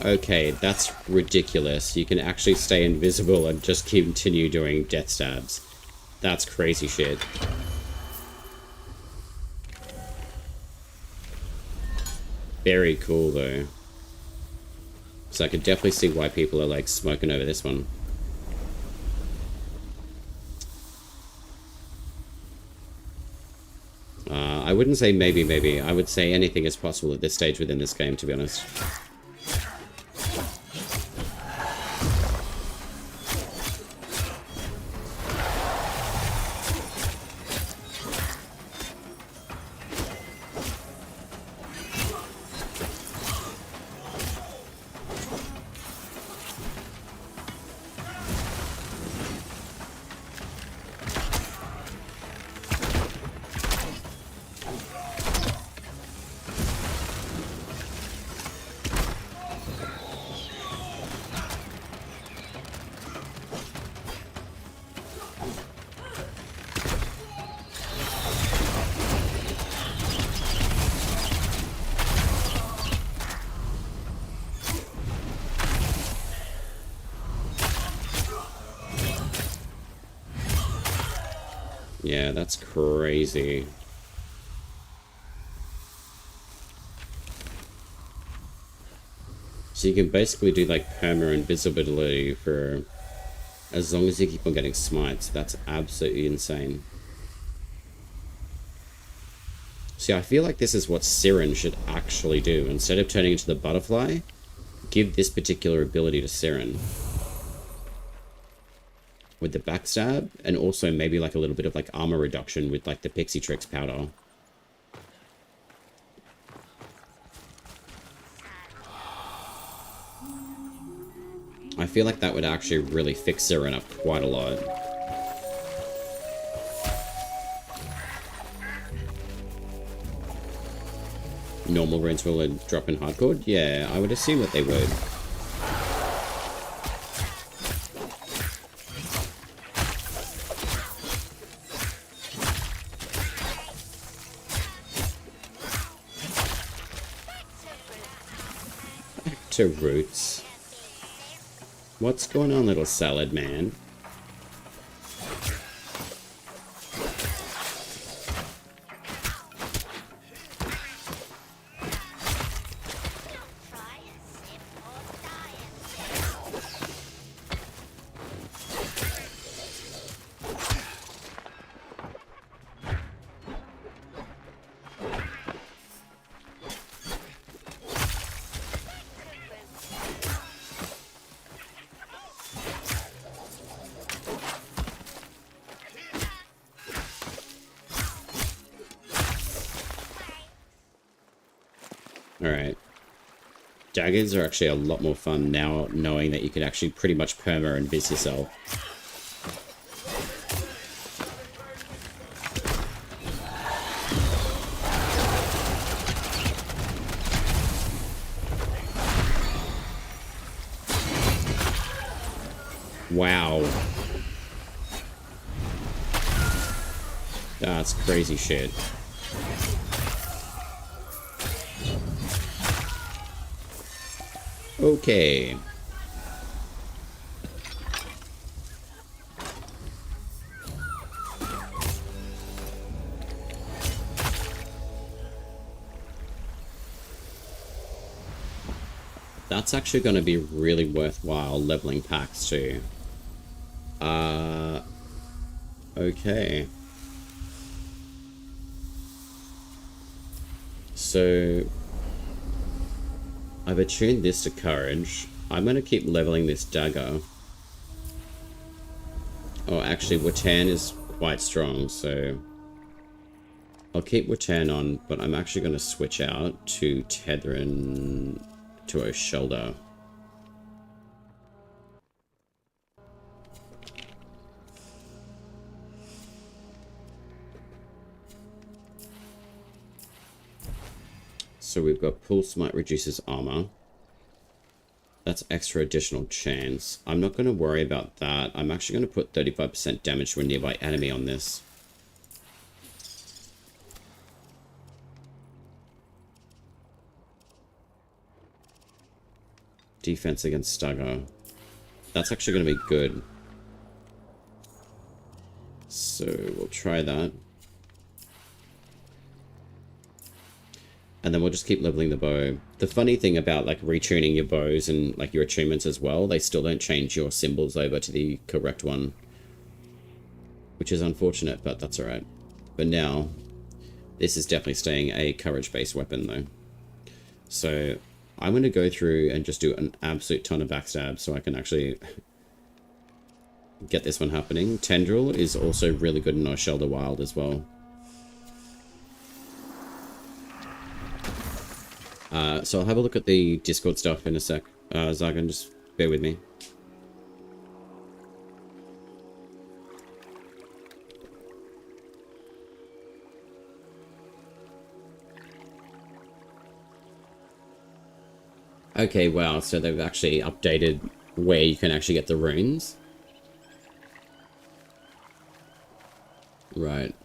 Okay, that's ridiculous. You can actually stay invisible and just continue doing death stabs. That's crazy shit. Very cool, though. So I could definitely see why people are, like, smoking over this one. I wouldn't say maybe. I would say anything is possible at this stage within this game, to be honest. Yeah, that's crazy. So you can basically do, like, perma invisibility for as long as you keep on getting smites. That's absolutely insane. See, I feel like this is what Siren should actually do. Instead of turning into the butterfly, give this particular ability to Siren. With the backstab, and also maybe like a little bit of like armor reduction with like the Pixie Tricks powder. I feel like that would actually really fix Siren up quite a lot. Normal runes will drop in hardcore? Yeah, I would assume that they would. To roots. What's going on, little salad man? Alright. Daggers are actually a lot more fun now, knowing that you can actually pretty much perma and invis yourself. Wow. That's crazy shit. Okay. That's actually going to be really worthwhile leveling packs too. Okay. So I've attuned this to courage. I'm going to keep leveling this dagger. Oh, actually, Watan is quite strong, so I'll keep Watan on, but I'm actually going to switch out to Tethrin to a shoulder. So we've got Pulse Smite reduces armor. That's extra additional chance. I'm not going to worry about that. I'm actually going to put 35% damage to a nearby enemy on this. Defense against stagger. That's actually going to be good. So we'll try that. And then we'll just keep leveling the bow. The funny thing about like retuning your bows and like your attunements as well, they still don't change your symbols over to the correct one. Which is unfortunate, but that's alright. But now, this is definitely staying a courage-based weapon though. So I'm going to go through and just do an absolute ton of backstab so I can actually get this one happening. Tendril is also really good in our shoulder Wyld as well. So I'll have a look at the Discord stuff in a sec. Zargan, just bear with me. Okay, wow, so they've actually updated where you can actually get the runes. Right.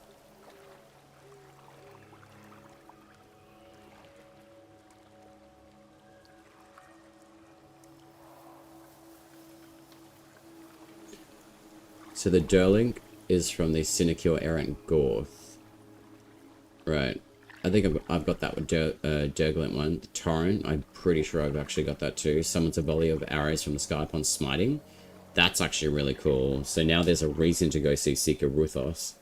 So the Durlink is from the Sinecure Errant Gorth. Right. I think I've got that with Durglint one. The Torrent, I'm pretty sure I've actually got that too. Summons a volley of arrows from the sky upon smiting. That's actually really cool. So now there's a reason to go see Seeker Ruthos.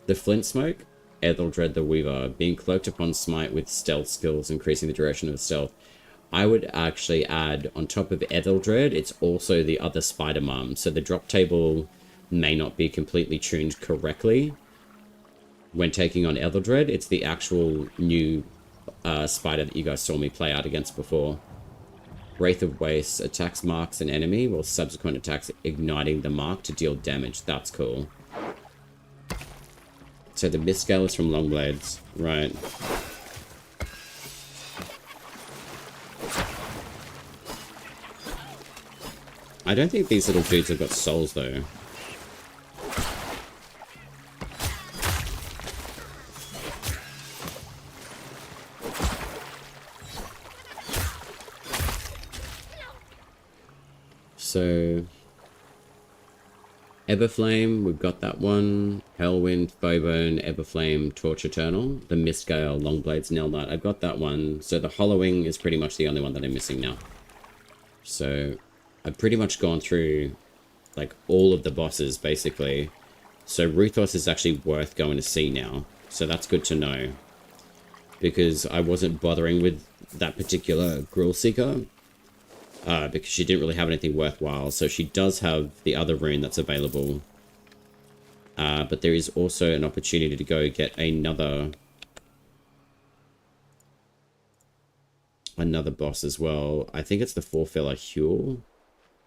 The Flint Smoke, Etheldred the Weaver, being cloaked upon smite with stealth skills, increasing the duration of stealth. I would actually add, on top of Etheldred, it's also the other Spider Mum. So the drop table may not be completely tuned correctly when taking on Etheldred. It's the actual new spider that you guys saw me play out against before. Wraith of Waste attacks marks an enemy, while subsequent attacks igniting the mark to deal damage. That's cool. So the Mistgale is from Longblades. Right. I don't think these little dudes have got souls, though. So... Everflame, we've got that one. Hellwind, Bowbone, Everflame, Torch Eternal. The Mistgale, Longblades, Nell Knight. I've got that one. So the Hollowing is pretty much the only one that I'm missing now. So... I've pretty much gone through, like, all of the bosses, basically. So Ruthos is actually worth going to see now. So that's good to know. Because I wasn't bothering with that particular Grill Seeker. Because she didn't really have anything worthwhile. So she does have the other rune that's available. But there is also an opportunity to go get another another boss as well. I think it's the Forefellow Huel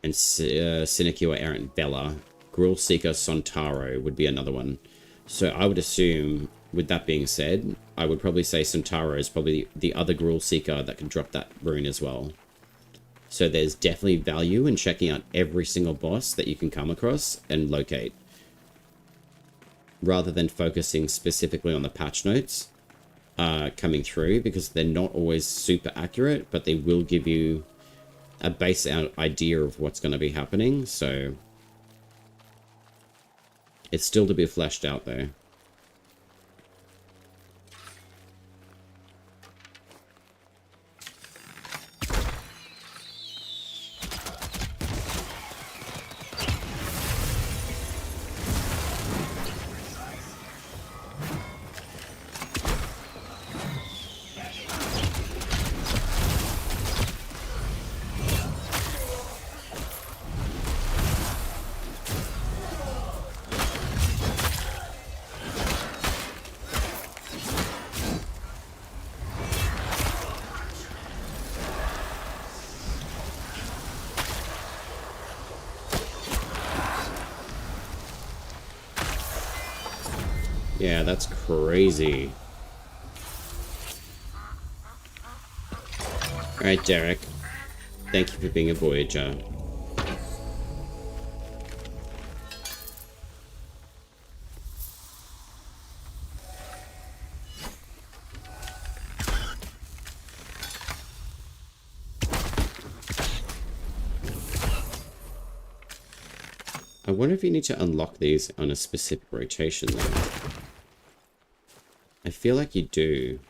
and Sinecure Errant Bella. Gruul Seeker Sontaro would be another one. So I would assume, with that being said, I would probably say Sontaro is probably the other Gruul Seeker that can drop that rune as well. So there's definitely value in checking out every single boss that you can come across and locate, rather than focusing specifically on the patch notes coming through, because they're not always super accurate, but they will give you a base idea of what's going to be happening. So it's still to be fleshed out though. Yeah, that's crazy. Alright, Derek. Thank you for being a Voyager. I wonder if you need to unlock these on a specific rotation though. I feel like you do.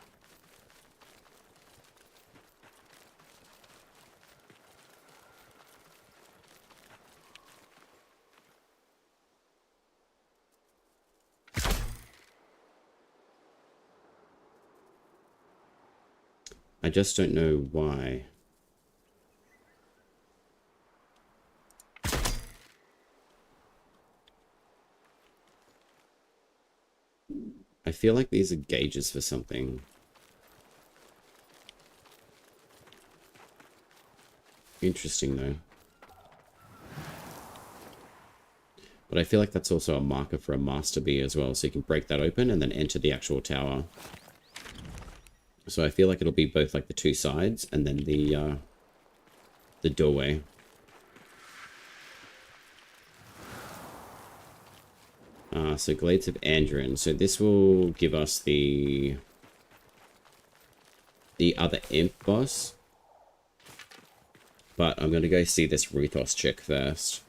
I just don't know why. I feel like these are gauges for something. Interesting though. But I feel like that's also a marker for a Master Bee as well, so you can break that open and then enter the actual tower. So I feel like it'll be both like the two sides and then the doorway. So Glades of Andrin. So this will give us the other imp boss. But I'm going to go see this Ruthos chick first.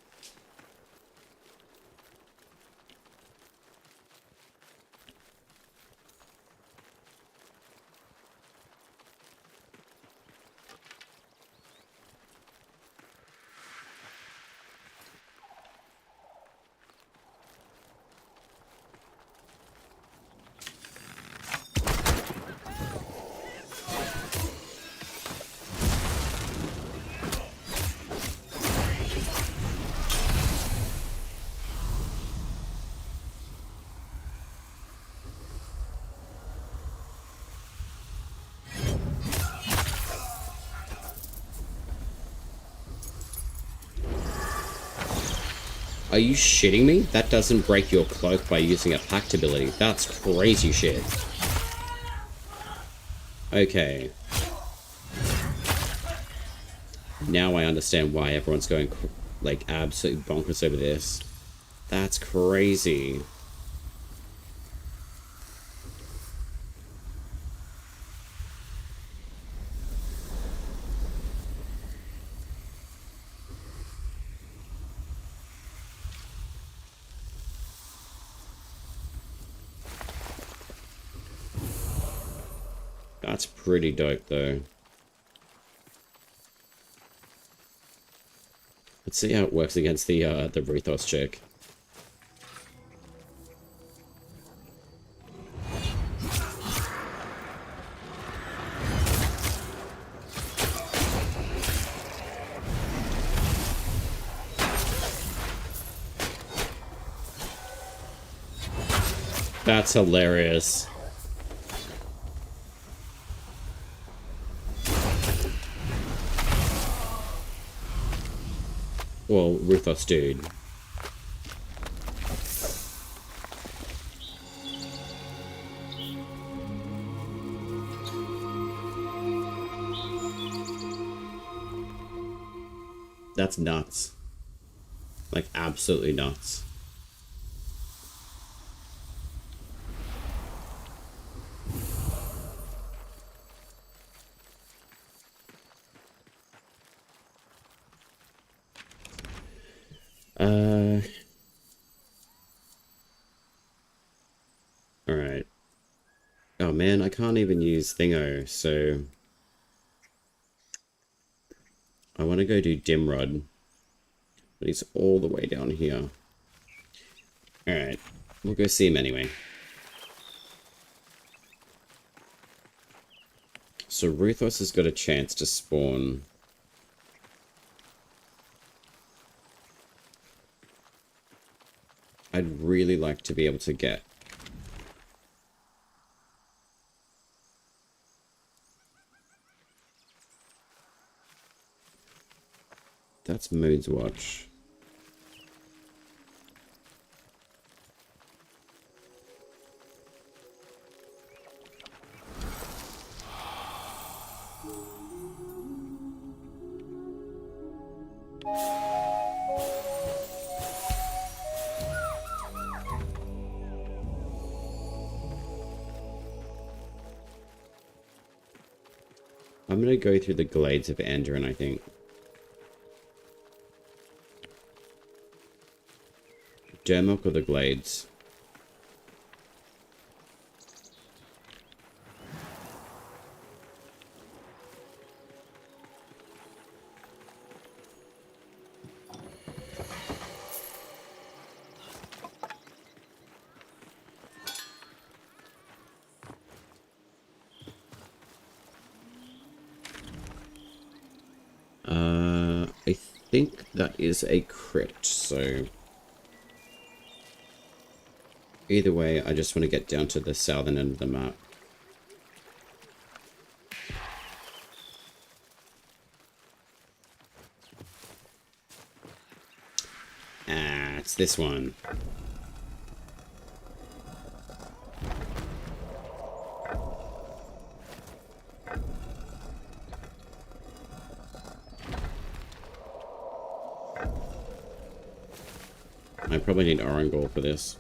Are you shitting me? That doesn't break your cloak by using a Pact ability. That's crazy shit. Okay. Now I understand why everyone's going, like, absolutely bonkers over this. That's crazy. That's pretty dope, though. Let's see how it works against the Ruthos chick. That's hilarious. Well, Ruthos dude. That's nuts. Like, absolutely nuts. Alright. Oh man, I can't even use Thingo, so... I want to go do Dimrod. But he's all the way down here. Alright. We'll go see him anyway. So Ruthos has got a chance to spawn... I'd really like to be able to get... That's Moon's Watch. I'm gonna go through the Glades of Anduin, I think. Dermok or the Glades? I think that is a crit, so... Either way, I just want to get down to the southern end of the map. Ah, it's this one. I probably need Orangol for this.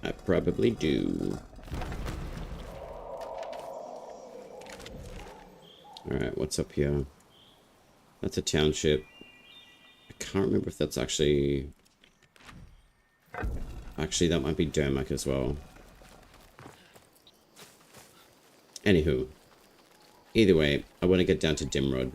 I probably do. Alright, what's up here? That's a township. I can't remember if that's actually... Actually, that might be Dermok as well. Anywho. Either way, I want to get down to Dimrod.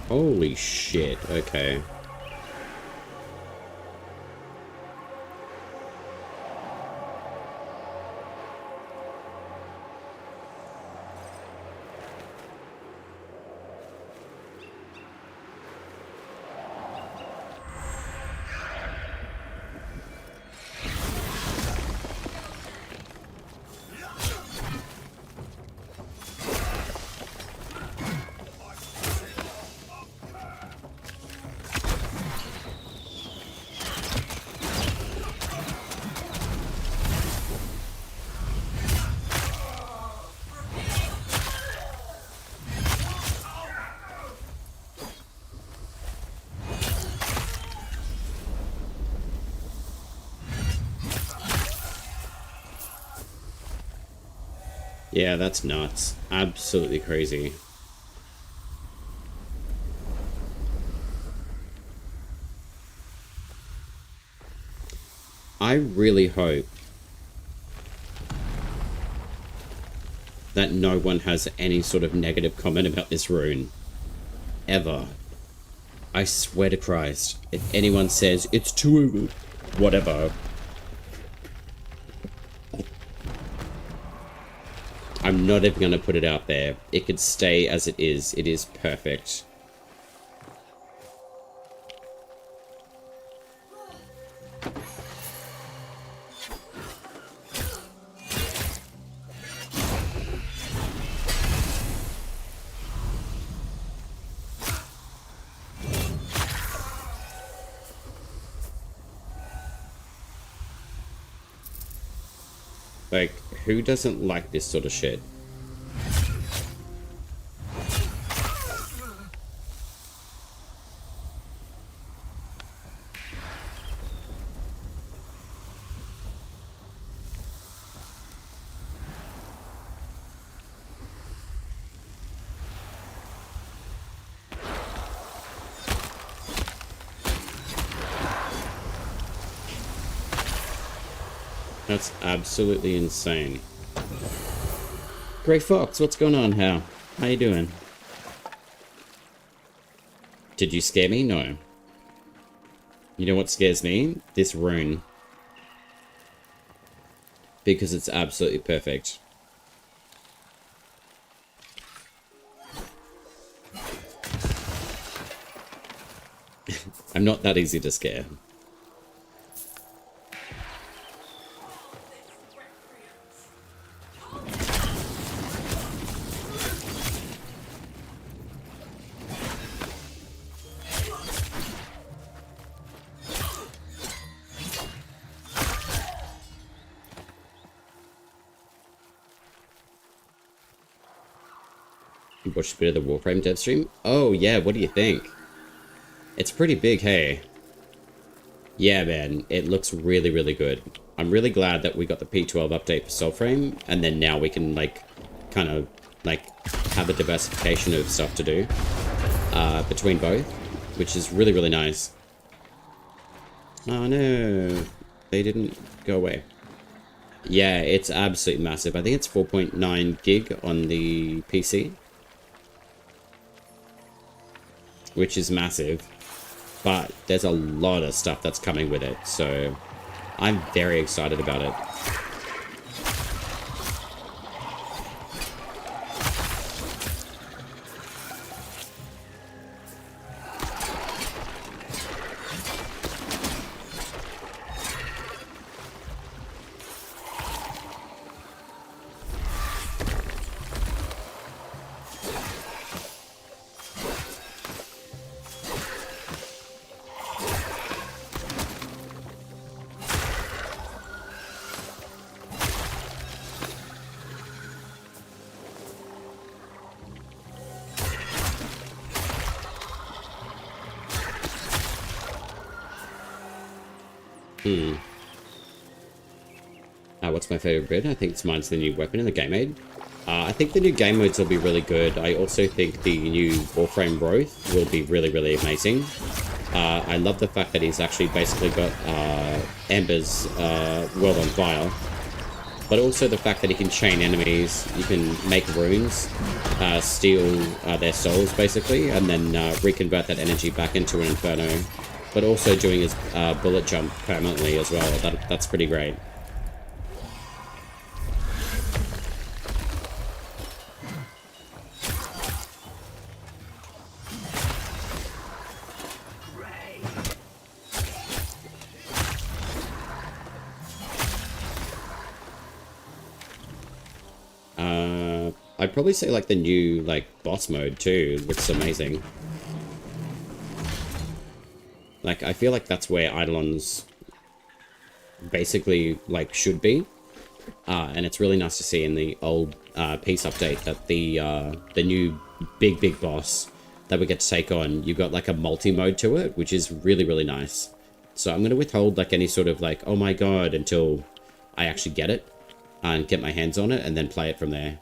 Holy shit, okay. Yeah, that's nuts. Absolutely crazy. I really hope that no one has any sort of negative comment about this rune. Ever. I swear to Christ, if anyone says it's too whatever, I'm not even going to put it out there. It could stay as it is. It is perfect. Like, who doesn't like this sort of shit? That's absolutely insane. Grey Fox, what's going on, How you doing? Did you scare me? No. You know what scares me? This rune. Because it's absolutely perfect. I'm not that easy to scare. You watched a bit of the Warframe dev stream? Oh yeah, what do you think? It's pretty big, hey? Yeah, man, it looks really, really good. I'm really glad that we got the P12 update for Soulframe, and then now we can, like, kind of, like, have a diversification of stuff to do between both, which is really, really nice. Oh no, they didn't go away. Yeah, it's absolutely massive. I think it's 4.9 gig on the PC. Which is massive, but there's a lot of stuff that's coming with it, so I'm very excited about it. What's my favorite bit? I think mine's the new weapon in the game mode. I think the new game modes will be really good. I also think the new Warframe growth will be really, really amazing. I love the fact that he's actually basically got Ember's World on Fire. But also the fact that he can chain enemies, you can make runes, steal their souls basically, and then reconvert that energy back into an Inferno. But also doing his bullet jump permanently as well. That's pretty great. I'd probably say like the new like boss mode too looks amazing. Like I feel like that's where Eidolon's basically like should be, and it's really nice to see in the old peace update that the new big boss that we get to take on, you've got like a multi-mode to it, which is really, really nice. So I'm going to withhold like any sort of like, oh my god, until I actually get it and get my hands on it and then play it from there.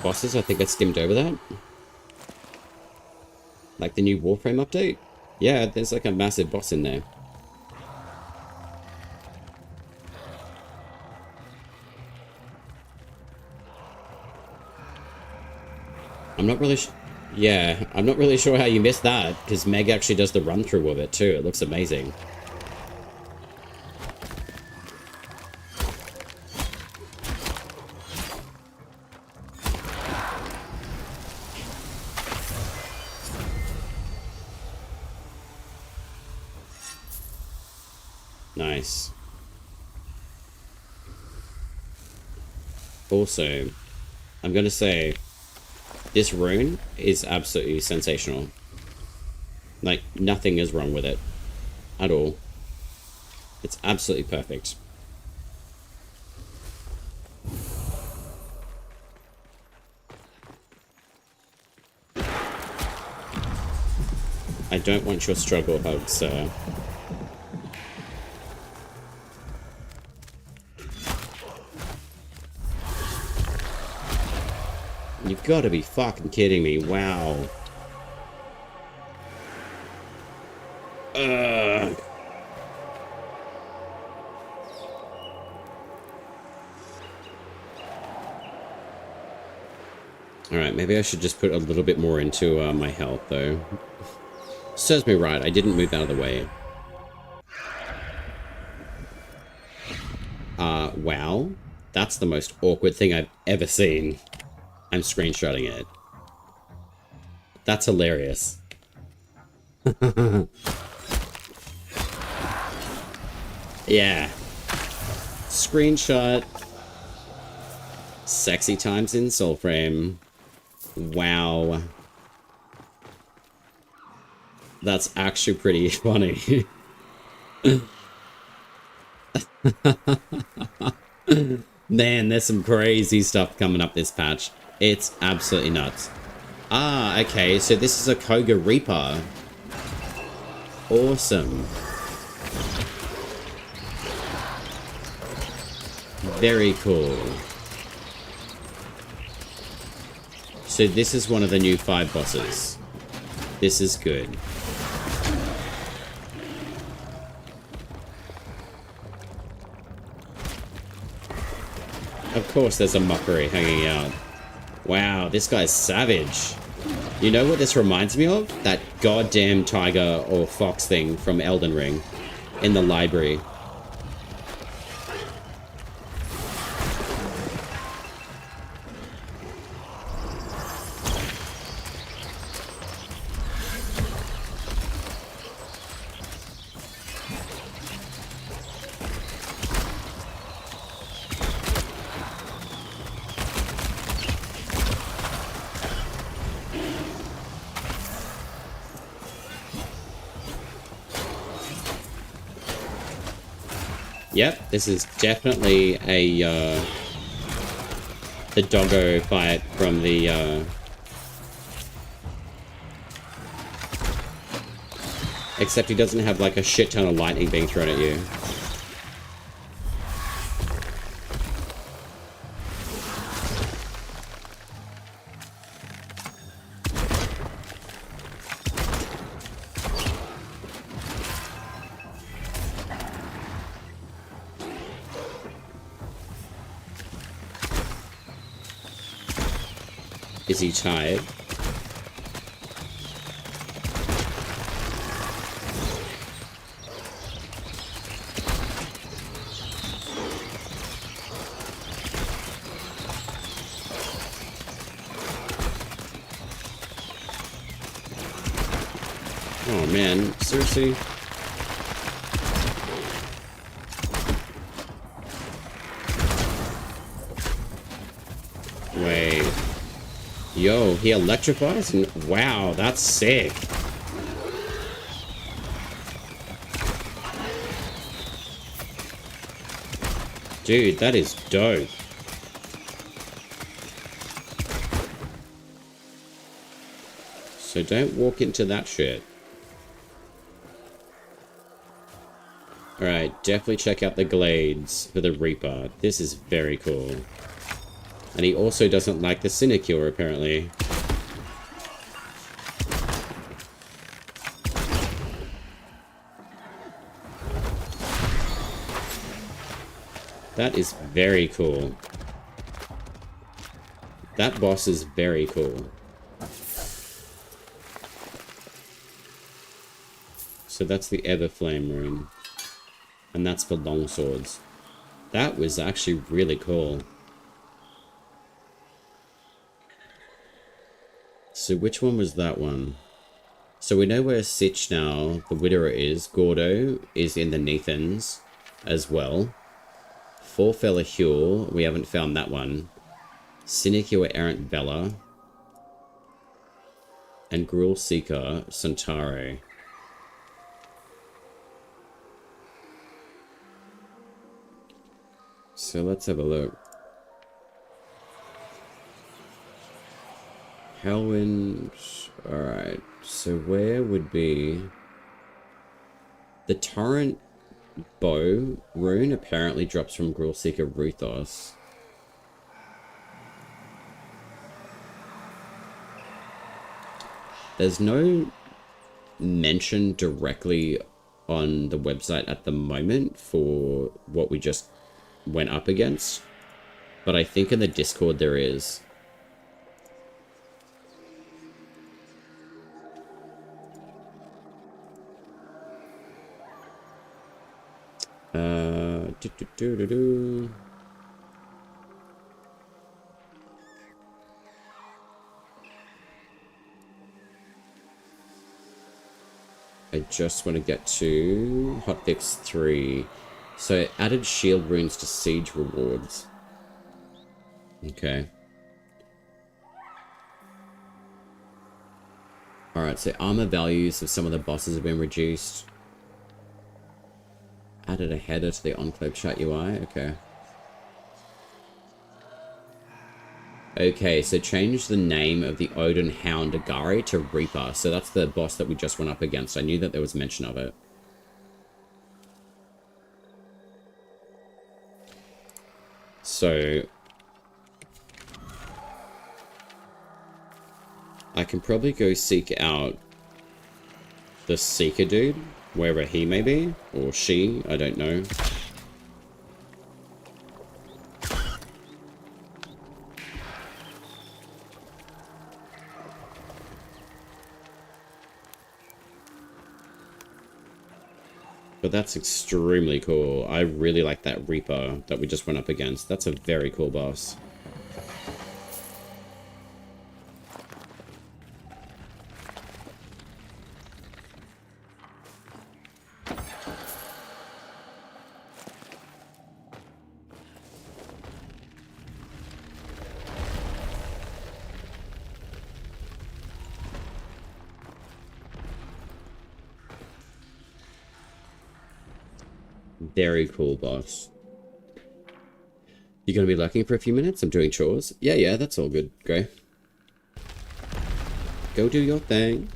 bosses. I think I skimmed over that. Like the new Warframe update? Yeah, there's like a massive boss in there. I'm not really I'm not really sure how you missed that, because Meg actually does the run-through of it too. It looks amazing. Nice. Also, I'm gonna say, this rune is absolutely sensational. Like, nothing is wrong with it. At all. It's absolutely perfect. I don't want your struggle hug, sir. You've got to be fucking kidding me. Wow. Ugh. Alright, maybe I should just put a little bit more into my health, though. Serves me right. I didn't move out of the way. Wow. That's the most awkward thing I've ever seen. I'm screenshotting it. That's hilarious. Yeah. Screenshot. Sexy times in Soulframe. Wow. That's actually pretty funny. Man, there's some crazy stuff coming up this patch. It's absolutely nuts. Ah, okay, so this is a Cogah Reaper. Awesome. Very cool. So this is one of the new 5 bosses. This is good. Of course there's a mockery hanging out. Wow, this guy's savage. You know what this reminds me of? That goddamn tiger or fox thing from Elden Ring in the library. Yep, this is definitely a, the doggo fight from the, except he doesn't have, like, a shit ton of lightning being thrown at you. Is he tired? Oh man, seriously? Wait. Yo, he electrifies? Wow, that's sick. Dude, that is dope. So don't walk into that shit. Alright, definitely check out the glades for the Reaper. This is very cool. And he also doesn't like the Sinecure, apparently. That is very cool. That boss is very cool. So that's the Everflame rune. And that's for longswords. That was actually really cool. So which one was that one? So we know where Sitch now, the Widower, is. Gordo is in the Neathans as well. Fourfella Huel, we haven't found that one. Sinecure Errant Bella. And Gruul Seeker Santaro. So let's have a look. Hellwind. Alright, so where would be... The Torrent Bow rune apparently drops from Gruul Seeker Ruthos. There's no mention directly on the website at the moment for what we just went up against, but I think in the Discord there is. I just want to get to hotfix 3. So added shield runes to siege rewards. Okay. Alright, so armor values of some of the bosses have been reduced. Added a header to the Enclave chat UI. Okay. Okay, so change the name of the Odin Hound Agari to Reaper. So that's the boss that we just went up against. I knew that there was mention of it. So I can probably go seek out the Seeker dude, wherever he may be, or she, I don't know. But that's extremely cool. I really like that Reaper that we just went up against. That's a very cool boss. Very cool, boss. You gonna be lurking for a few minutes? I'm doing chores. Yeah, that's all good, Gray. Go do your thing.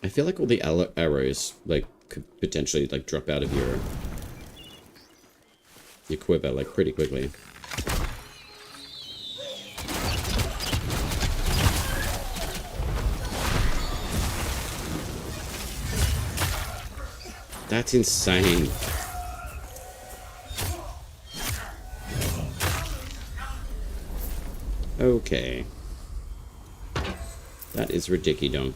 I feel like all the arrows, like, could potentially, like, drop out of your quiver, like, pretty quickly. That's insane. Okay. That is ridiculous.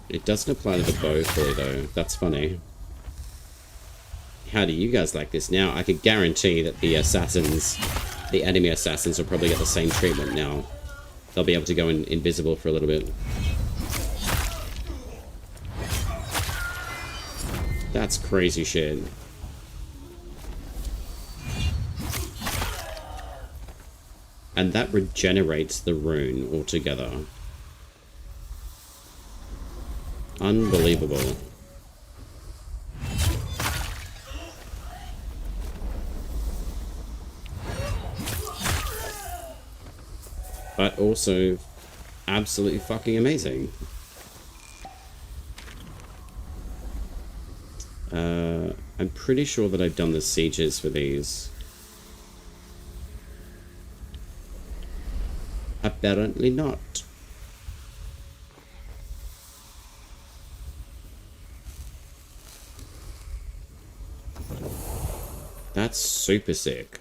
It doesn't apply to the bow fully though. That's funny. How do you guys like this now? I could guarantee that the assassins, the enemy assassins, will probably get the same treatment now. They'll be able to go invisible for a little bit. That's crazy shit. And that regenerates the rune altogether. Unbelievable. but also absolutely fucking amazing. I'm pretty sure that I've done the sieges for these. Apparently not. That's super sick.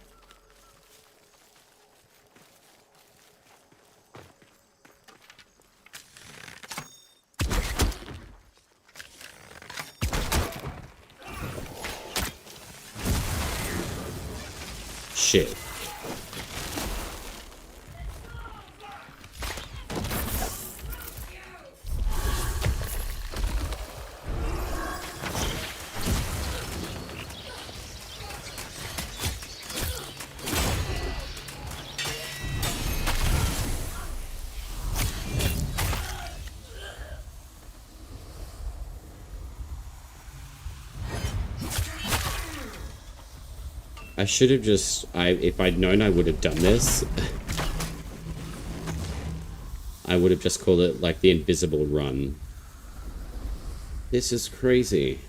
Shit. I should have just, if I'd known I would have done this, I would have just called it like the invisible run. This is crazy.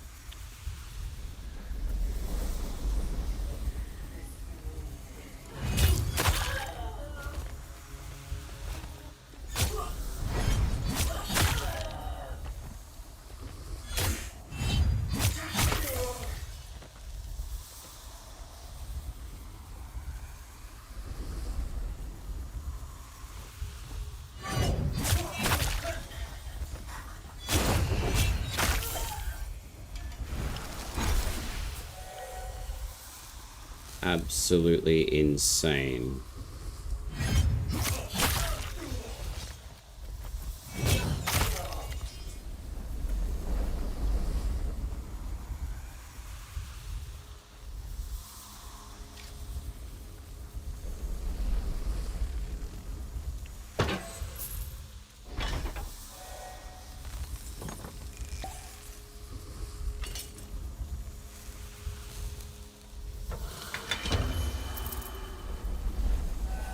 Absolutely insane.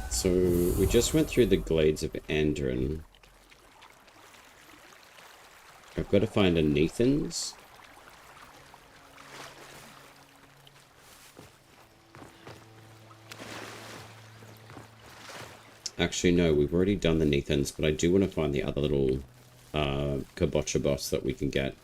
So we just went through the Glades of Andren. I've got to find a Nathan's. Actually, no, we've already done the Nathan's, but I do want to find the other little Kabocha boss that we can get.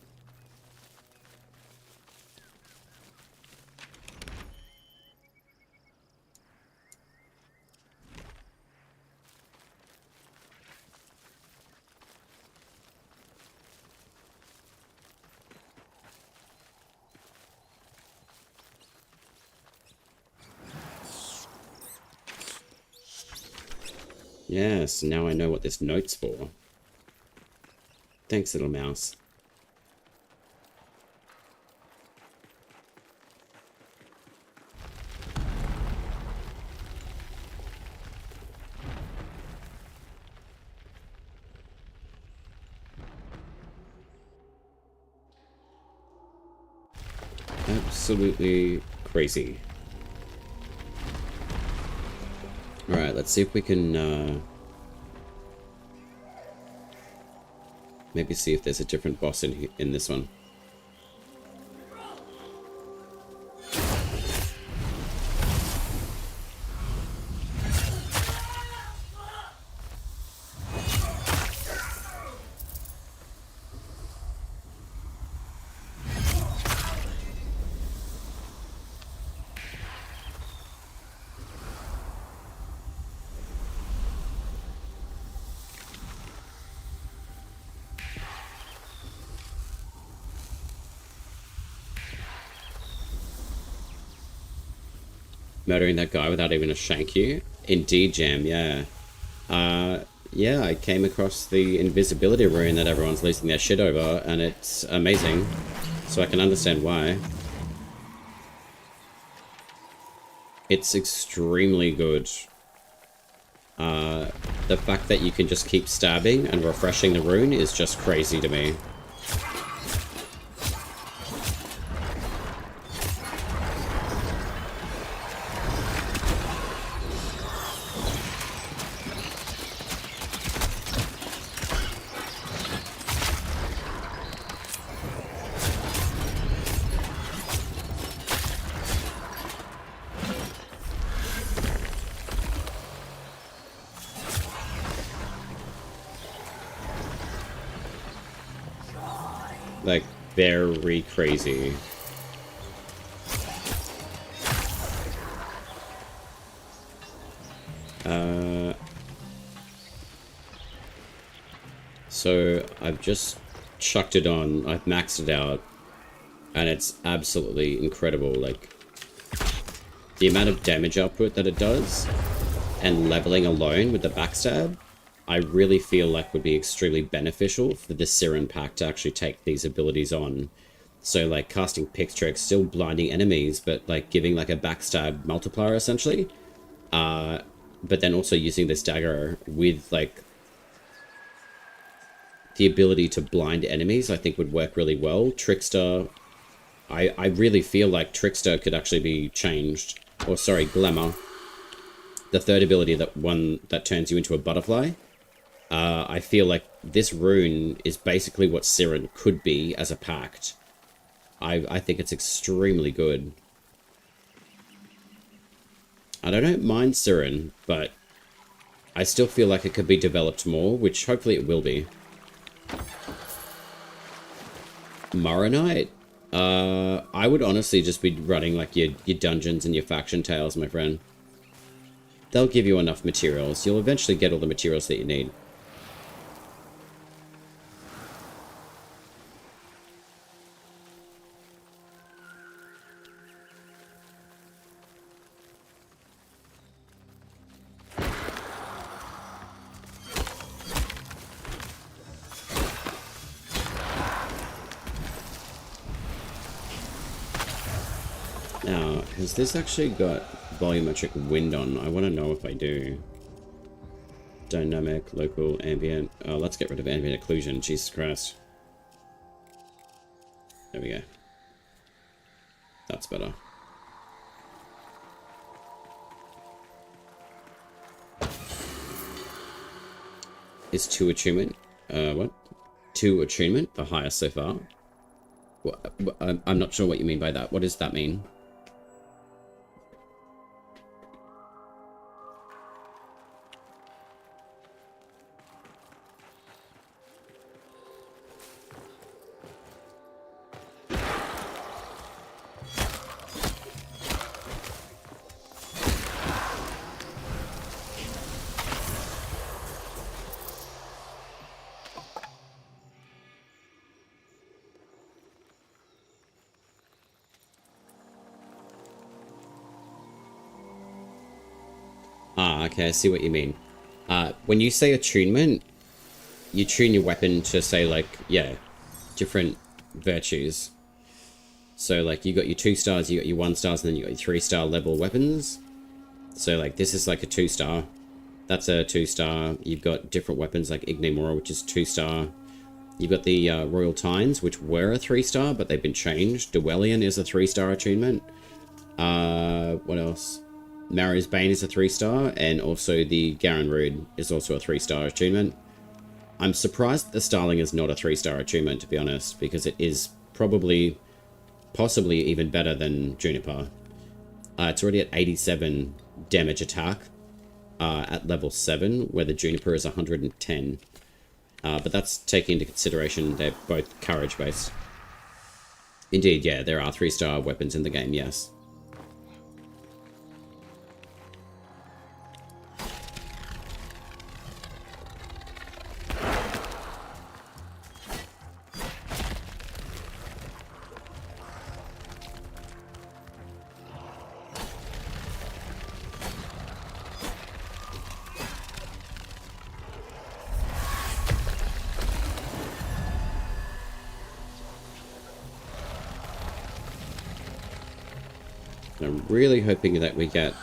Yes, now I know what this note's for. Thanks, little mouse. Absolutely crazy. Alright, let's see if we can, maybe see if there's a different boss in this one. Murdering that guy without even a shank you? Indeed, Jam, yeah. Yeah, I came across the invisibility rune that everyone's losing their shit over, and it's amazing. So I can understand why. It's extremely good. The fact that you can just keep stabbing and refreshing the rune is just crazy to me. very crazy. So I've just chucked it on, I've maxed it out, and it's absolutely incredible. Like, the amount of damage output that it does, and leveling alone with the backstab, I really feel like would be extremely beneficial for the Siren pack to actually take these abilities on. So like casting Pick Tricks, still blinding enemies, but like giving like a backstab multiplier essentially. But then also using this dagger with like the ability to blind enemies, I think would work really well. Trickster, I really feel like Trickster could actually be changed. Or sorry, Glamour. The third ability, that one that turns you into a butterfly. I feel like this rune is basically what Siren could be as a pact. I think it's extremely good. I don't mind Siren, but I still feel like it could be developed more, which hopefully it will be. Moronite? I would honestly just be running like your dungeons and your faction tales, my friend. They'll give you enough materials. You'll eventually get all the materials that you need. Now, has this actually got volumetric wind on? I want to know if I do. Dynamic, local, ambient. Oh, let's get rid of ambient occlusion. Jesus Christ. There we go. That's better. Is 2 attunement? What? 2 attunement? The highest so far? Well, I'm not sure what you mean by that. What does that mean? Ah, okay, I see what you mean. When you say attunement, you tune your weapon to say, like, yeah, different virtues. So, like, you got your 2 stars, you got your 1 stars, and then you got your 3-star level weapons. So, like, this is like a 2-star. That's a 2-star. You've got different weapons like Ignimora, which is 2-star. You've got the Royal Tines, which were a 3-star, but they've been changed. Dwellian is a 3-star attunement. What else? Marrow's Bane is a 3-star, and also the Garen Rood is also a 3-star attunement. I'm surprised that the Starling is not a 3-star attunement, to be honest, because it is probably, possibly even better than Juniper. It's already at 87 damage attack at level 7, where the Juniper is 110. But that's taking into consideration they're both courage-based. Indeed, yeah, there are 3-star weapons in the game, yes. I'm really hoping that we get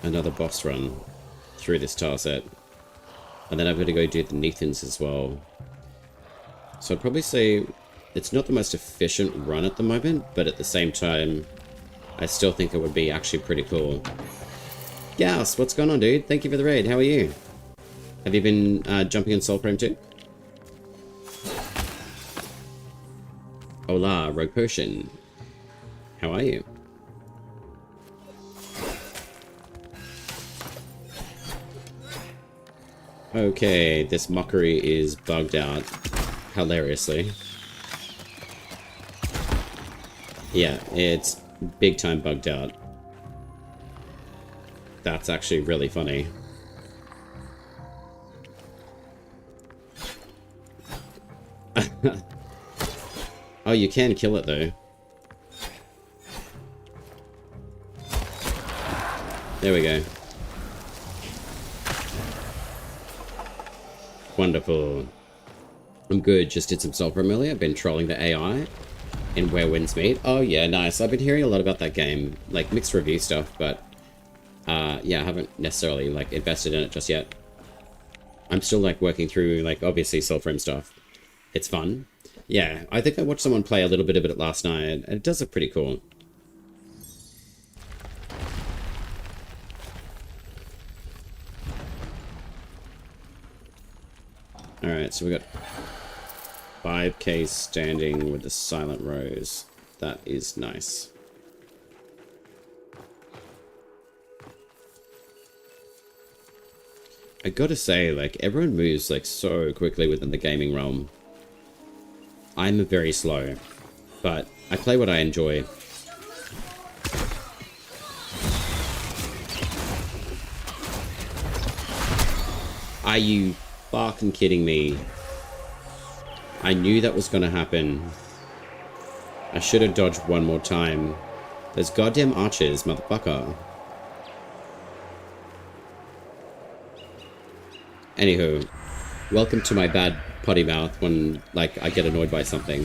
another boss run through this tile set. And then I'm going to go do the Nethans as well. So I'd probably say it's not the most efficient run at the moment, but at the same time, I still think it would be actually pretty cool. Gas, what's going on, dude? Thank you for the raid. How are you? Have you been jumping in Soulframe too? Hola, Rogue Potion. How are you? Okay, this mockery is bugged out. hilariously. Yeah, it's big time bugged out. That's actually really funny. Oh, you can kill it though. There we go. Wonderful. I'm good. Just did some Soulframe earlier. I've been trolling the AI in Where Winds Meet. Oh yeah, nice. I've been hearing a lot about that game. Like mixed review stuff, but yeah, I haven't necessarily like invested in it just yet. I'm still like working through like obviously Soulframe stuff. It's fun. Yeah, I think I watched someone play a little bit of it last night, and it does look pretty cool. Alright, so we got 5k standing with the Silent Rose. That is nice. I gotta say, like, everyone moves, like, so quickly within the gaming realm. I'm very slow, but I play what I enjoy. Are you fucking kidding me? I knew that was gonna happen. I should have dodged one more time. Those goddamn archers, motherfucker. Anywho, welcome to my bad potty mouth when, like, I get annoyed by something.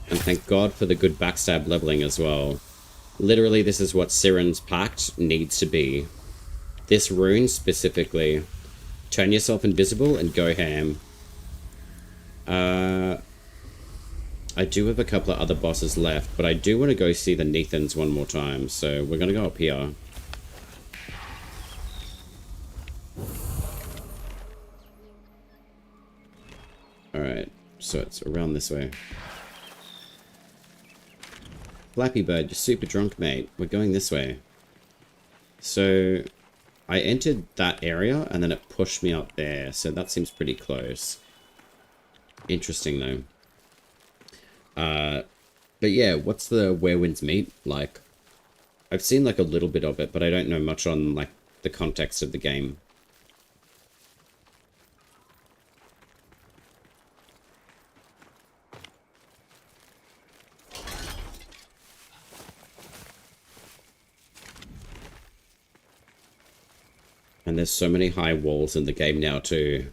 And thank God for the good backstab leveling as well. Literally, this is what Siren's Pact needs to be. This rune specifically. Turn yourself invisible and go ham. I do have a couple of other bosses left, but I do want to go see the Nethans one more time, so we're going to go up here. Alright, so it's around this way. Flappy Bird, you're super drunk, mate. We're going this way. So, I entered that area, and then it pushed me up there, so that seems pretty close. Interesting, though. But yeah, what's the Where Winds Meet like? I've seen, like, a little bit of it, but I don't know much on, like, the context of the game. And there's so many high walls in the game now, too.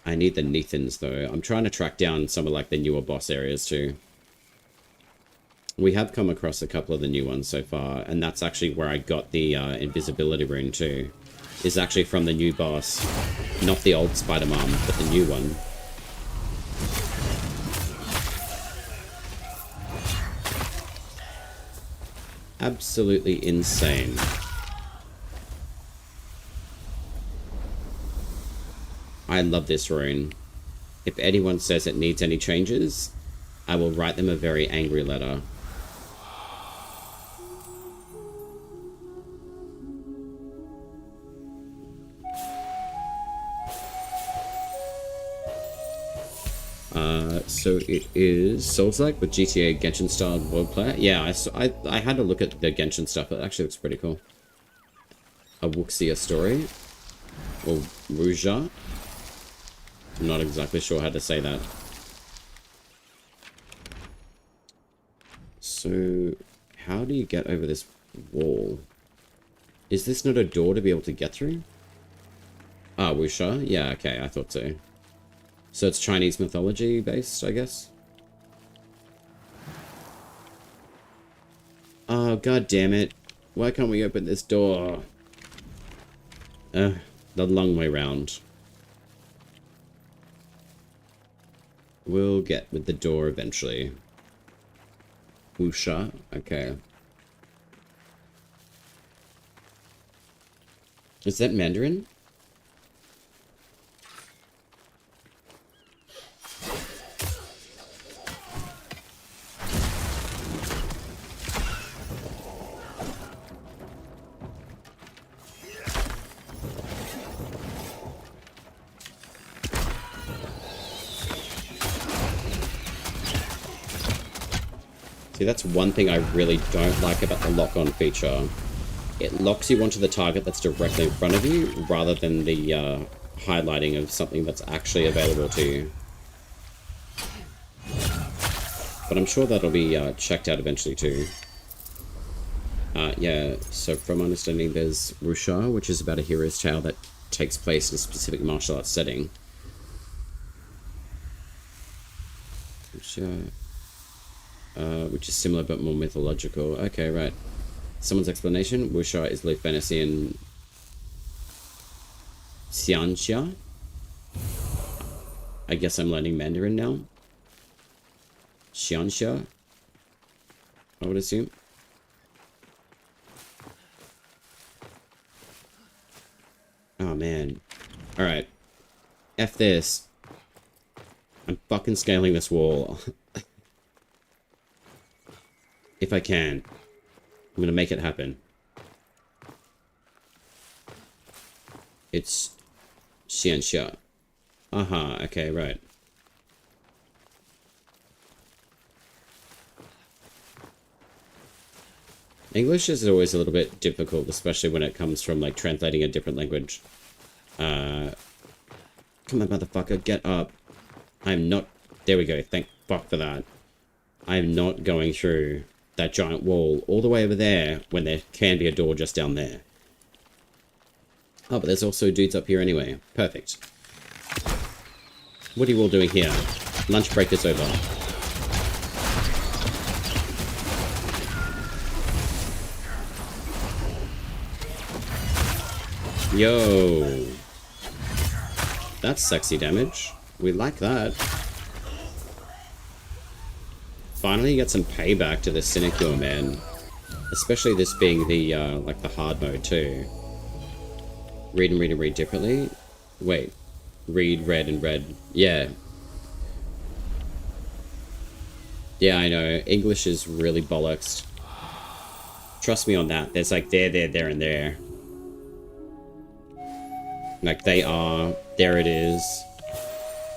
I need the Nethans, though. I'm trying to track down some of, like, the newer boss areas, too. We have come across a couple of the new ones so far, and that's actually where I got the invisibility rune, too. Is actually from the new boss. Not the old Spider-Man, but the new one. Absolutely insane. I love this rune. If anyone says it needs any changes, I will write them a very angry letter. So it is Souls-like with GTA Genshin style world player. Yeah, I had a look at the Genshin stuff. It actually looks pretty cool. A Wuxia story. Or Ruja. I'm not exactly sure how to say that. So, how do you get over this wall? Is this not a door to be able to get through? Ah, Wuxia? Yeah, okay, I thought so. So it's Chinese mythology based, I guess? Oh, god damn it. Why can't we open this door? The long way round. We'll get with the door eventually. Wuxia? Okay. Is that Mandarin? See, that's one thing I really don't like about the lock-on feature. It locks you onto the target that's directly in front of you, rather than the highlighting of something that's actually available to you. But I'm sure that'll be checked out eventually too. Yeah, so from understanding, there's Rushar, which is about a hero's tale that takes place in a specific martial arts setting. Which is similar but more mythological. Okay, right. Someone's explanation: Wuxia is low fantasy and Xianxia. I guess I'm learning Mandarin now. Xianxia, I would assume. Oh man. Alright. F this. I'm fucking scaling this wall. If I can. I'm gonna make it happen. It's Xianxia. Aha, okay, right. English is always a little bit difficult, especially when it comes from, like, translating a different language. Come on, motherfucker, get up. I'm not... There we go, thank fuck for that. I'm not going through that giant wall all the way over there when there can be a door just down there. Oh, but there's also dudes up here anyway. Perfect. What are you all doing here? Lunch break is over. Yo. That's sexy damage. We like that. Finally get some payback to the Sinecure, man. Especially this being the, like, the hard mode, too. Read and read and read differently? Wait. Read, read, and read. Yeah. Yeah, I know. English is really bollocks. Trust me on that. There's, like, there, and there. Like, they are. There it is.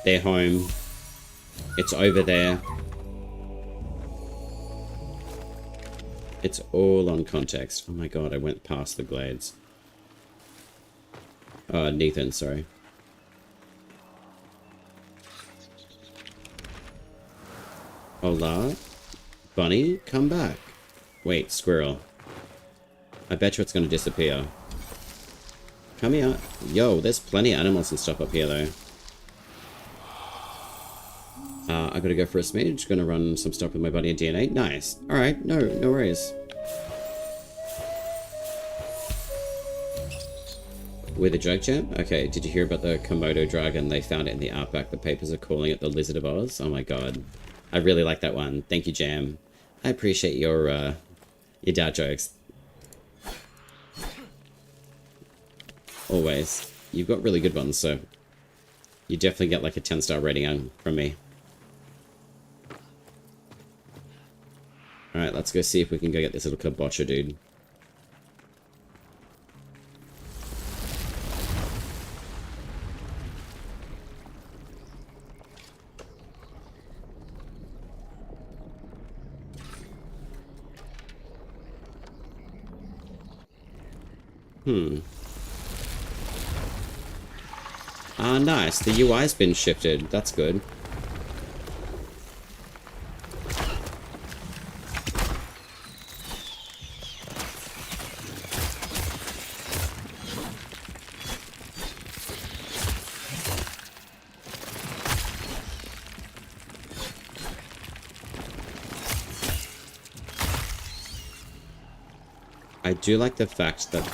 They're home. It's over there. It's all on context. Oh my god, I went past the glades. Nathan, sorry. Hola? Bunny, come back. Wait, squirrel. I bet you it's gonna disappear. Come here. Yo, there's plenty of animals and stuff up here, though. I gotta go for a smidge. Gonna run some stuff with my buddy in DNA. Nice. Alright, no worries. With a joke champ? Okay, did you hear about the Komodo dragon? They found it in the outback. The papers are calling it the Lizard of Oz. Oh my god. I really like that one. Thank you, Jam. I appreciate your dad jokes. Always. You've got really good ones, so you definitely get like a 10-star rating from me. Alright, let's go see if we can go get this little Kabotcha dude. Ah, nice. The UI's been shifted. That's good. I do like the fact that,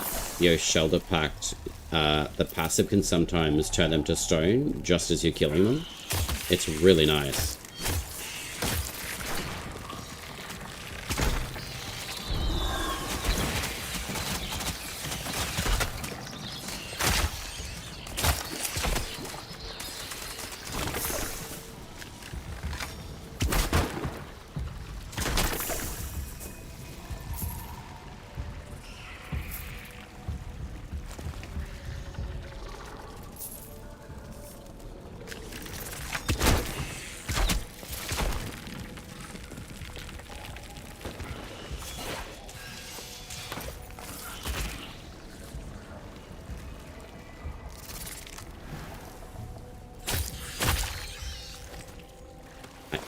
Shelter Pact, the passive can sometimes turn them to stone just as you're killing them. It's really nice.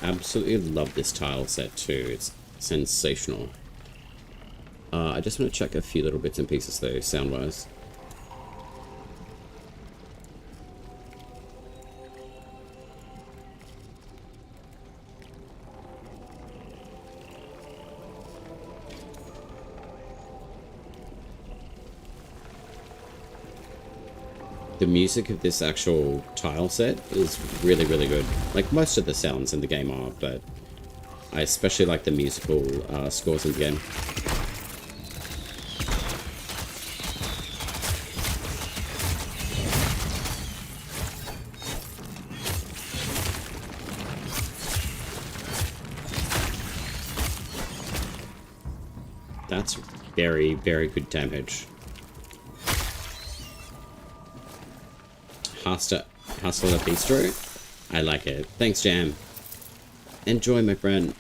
absolutely love this tile set too. It's sensational. I just want to check a few little bits and pieces though, sound-wise. The music of this actual tile set is really, really good. Like most of the sounds in the game are, but I especially like the musical scores in the game. That's very, very good damage. Hasta la bistro? I like it. Thanks, Jam. Enjoy, my friend.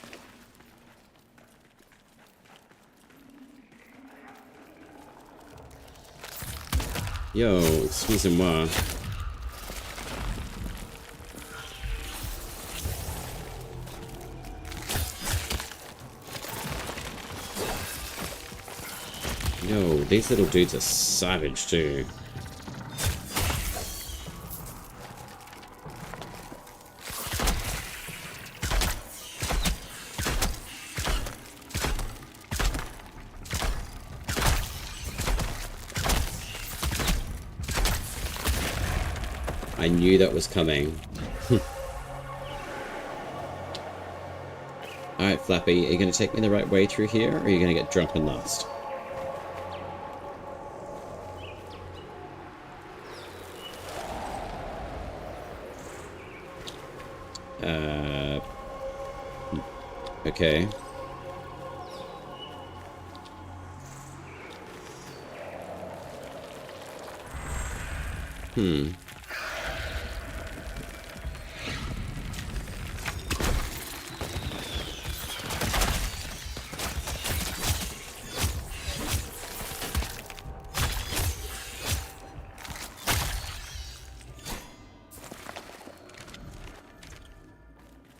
Yo, excusez-moi. Yo, these little dudes are savage too. I knew that was coming. Alright, Flappy, are you going to take me the right way through here, or are you going to get drunk and lost? Okay.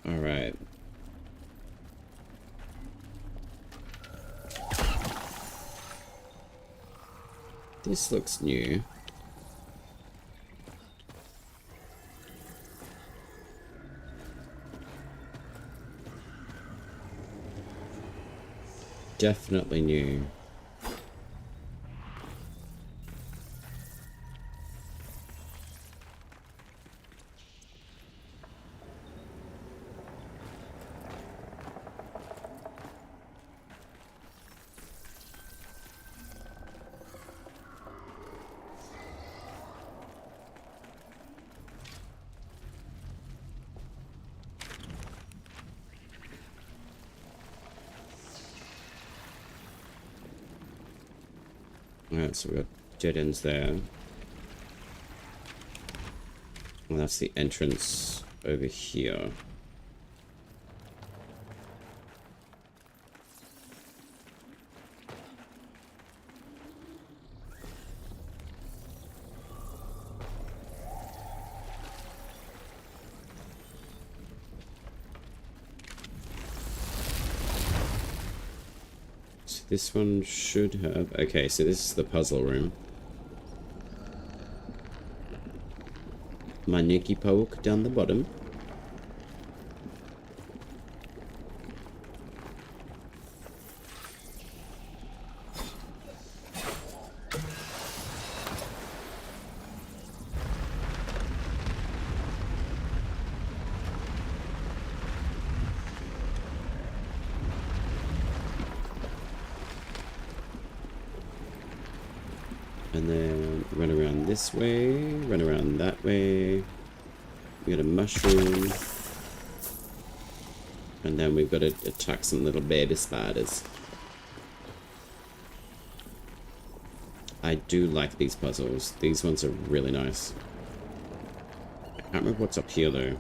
Alright. This looks new. Definitely new. Alright, so we've got dead ends there. And that's the entrance over here. This one should have... Okay, so this is the puzzle room. Maneki poke down the bottom. And then run around this way, run around that way. We got a mushroom. And then we've got to attack some little baby spiders. I do like these puzzles. These ones are really nice. I can't remember what's up here though.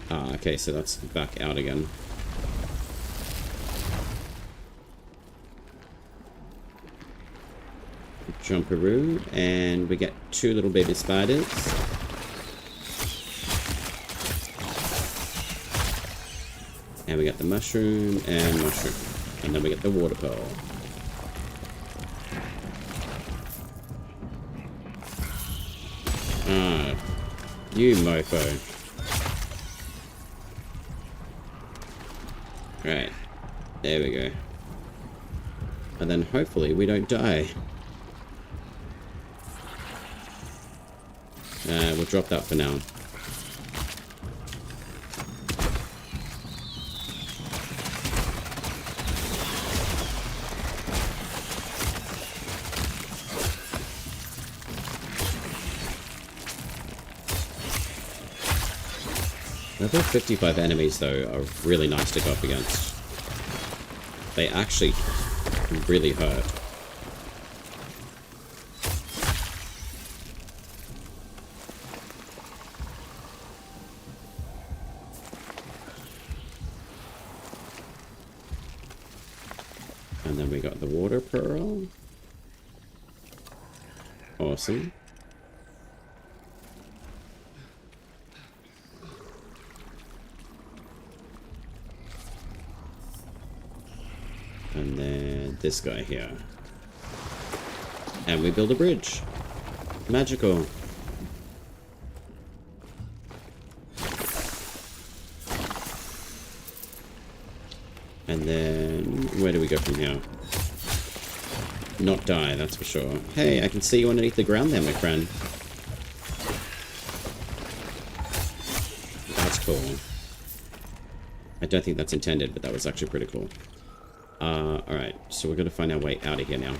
Ah, okay, so that's back out again. Jumperoo, and we get two little baby spiders. And we got the mushroom and mushroom. And then we get the water pearl. Ah, you mofo. Right, there we go. And then hopefully we don't die. We'll drop that for now. Level 55 enemies, though, are really nice to go up against. They actually really hurt. And then we got the water pearl. Awesome. And then this guy here. And we build a bridge. Magical. And then where do we go from here? Not die, that's for sure. Hey, I can see you underneath the ground there, my friend. That's cool. I don't think that's intended, but that was actually pretty cool. Alright, so we're gonna find our way out of here now.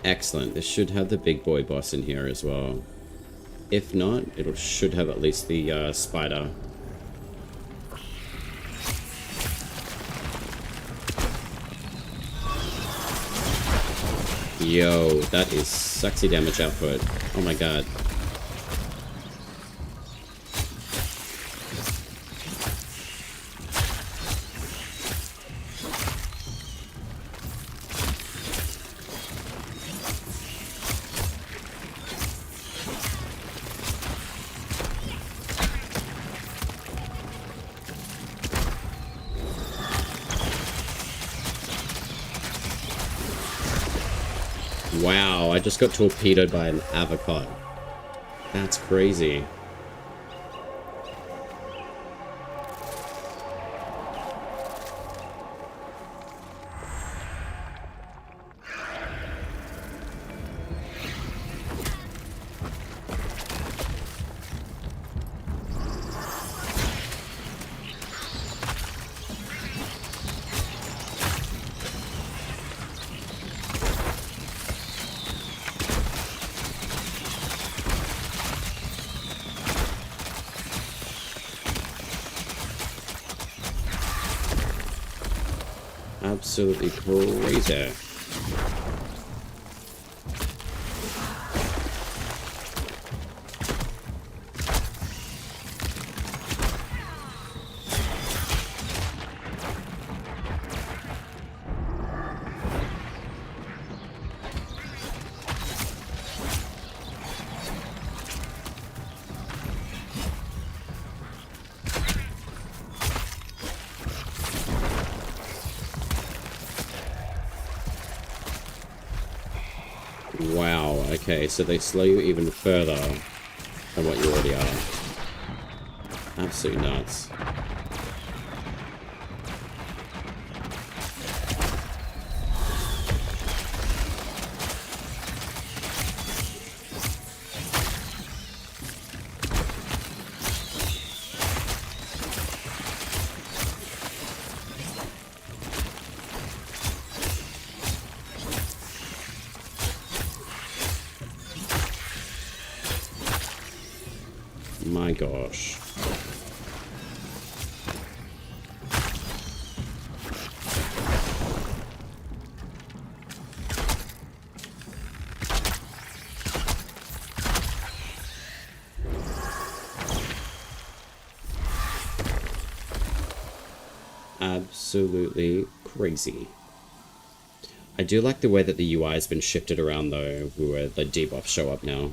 Excellent. This should have the big boy boss in here as well. If not, it should have at least the spider. Yo, that is sexy damage output. Oh my god. Wow, I just got torpedoed by an avocado. That's crazy. Absolutely crazy. Wow, okay, so they slow you even further than what you already are. Absolutely nuts. My gosh. absolutely crazy. I do like the way that the UI has been shifted around though, where the debuffs show up now.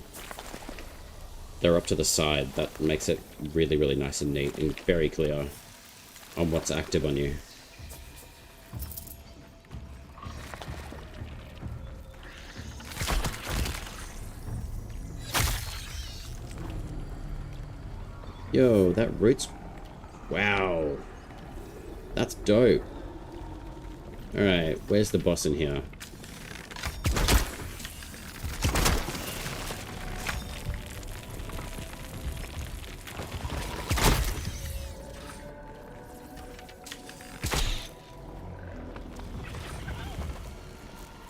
They're up to the side. That makes it really, really nice and neat and very clear on what's active on you. Yo, that root's... Wow. That's dope. Alright, where's the boss in here?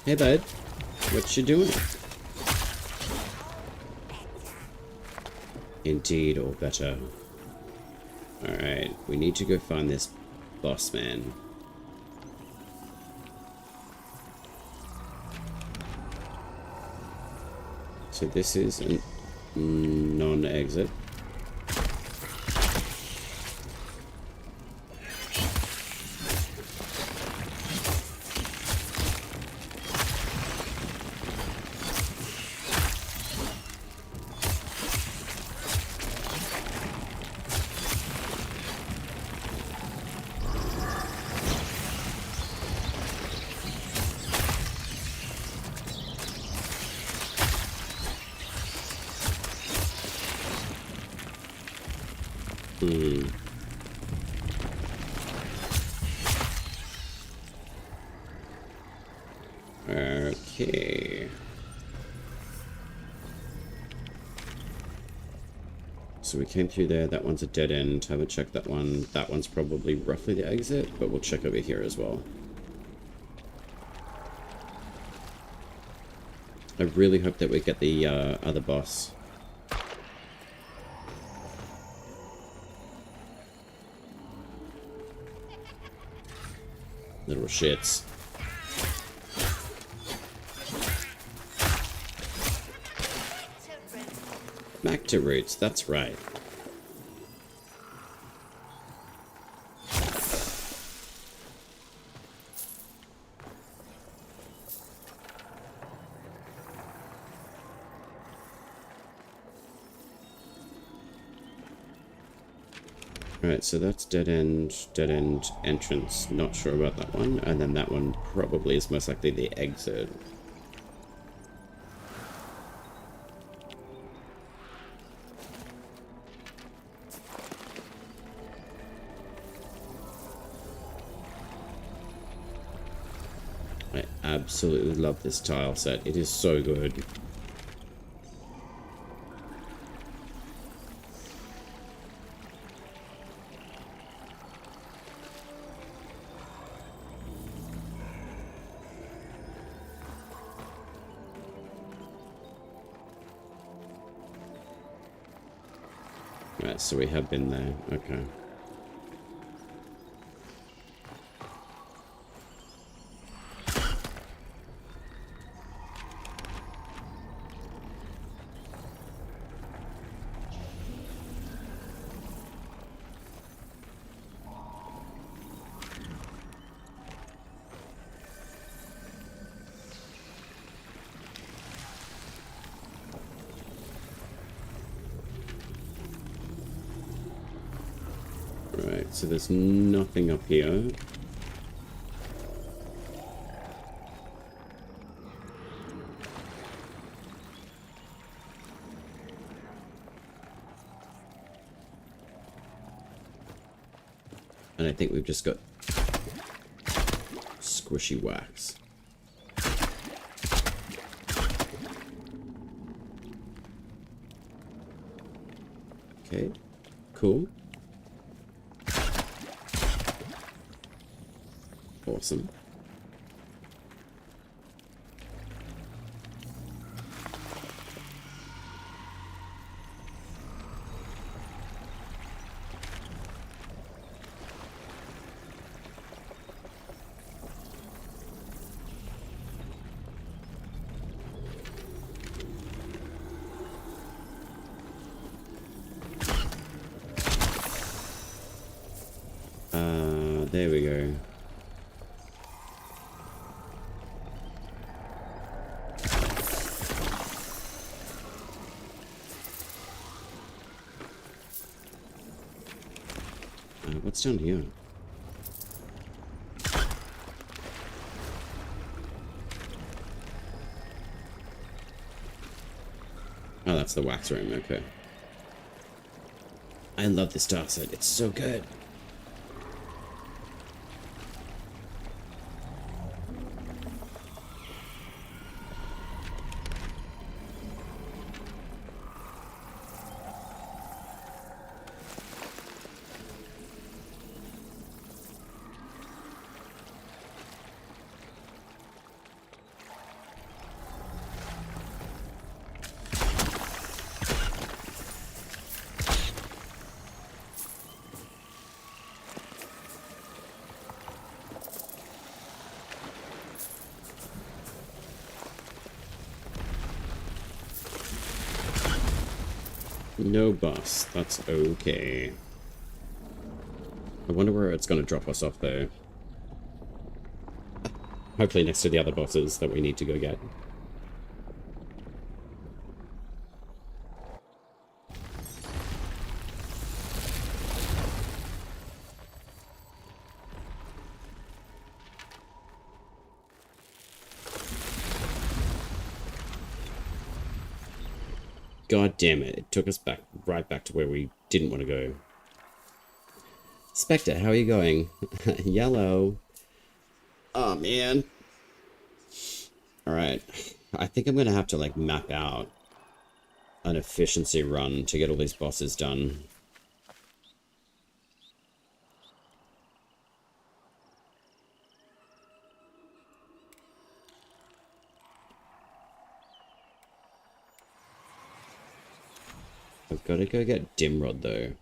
Hey, bud. What you doing? Indeed, or better. Alright, we need to go find this boss man. So this is a non-exit. Okay. So we came through there. That one's a dead end. Haven't checked that one. That one's probably roughly the exit, but we'll check over here as well. I really hope that we get the other boss. Little shits. Back to roots, that's right. Alright, so that's dead end entrance. Not sure about that one. And then that one probably is most likely the exit. I absolutely love this tile set. It is so good. Right, so we have been there. Okay. Right, so there's nothing up here. And I think we've just got squishy wax. Okay, cool. Awesome. There we go. What's down here? Oh, that's the wax room, okay. I love this dark side, it's so good. No boss, that's okay. I wonder where it's going to drop us off though. Hopefully next to the other bosses that we need to go get. God damn it, it took us back, right back to where we didn't want to go. Spectre, how are you going? Yellow. Oh, man. Alright. I think I'm going to have to, like, map out an efficiency run to get all these bosses done. I've got to go get Dimrod, though.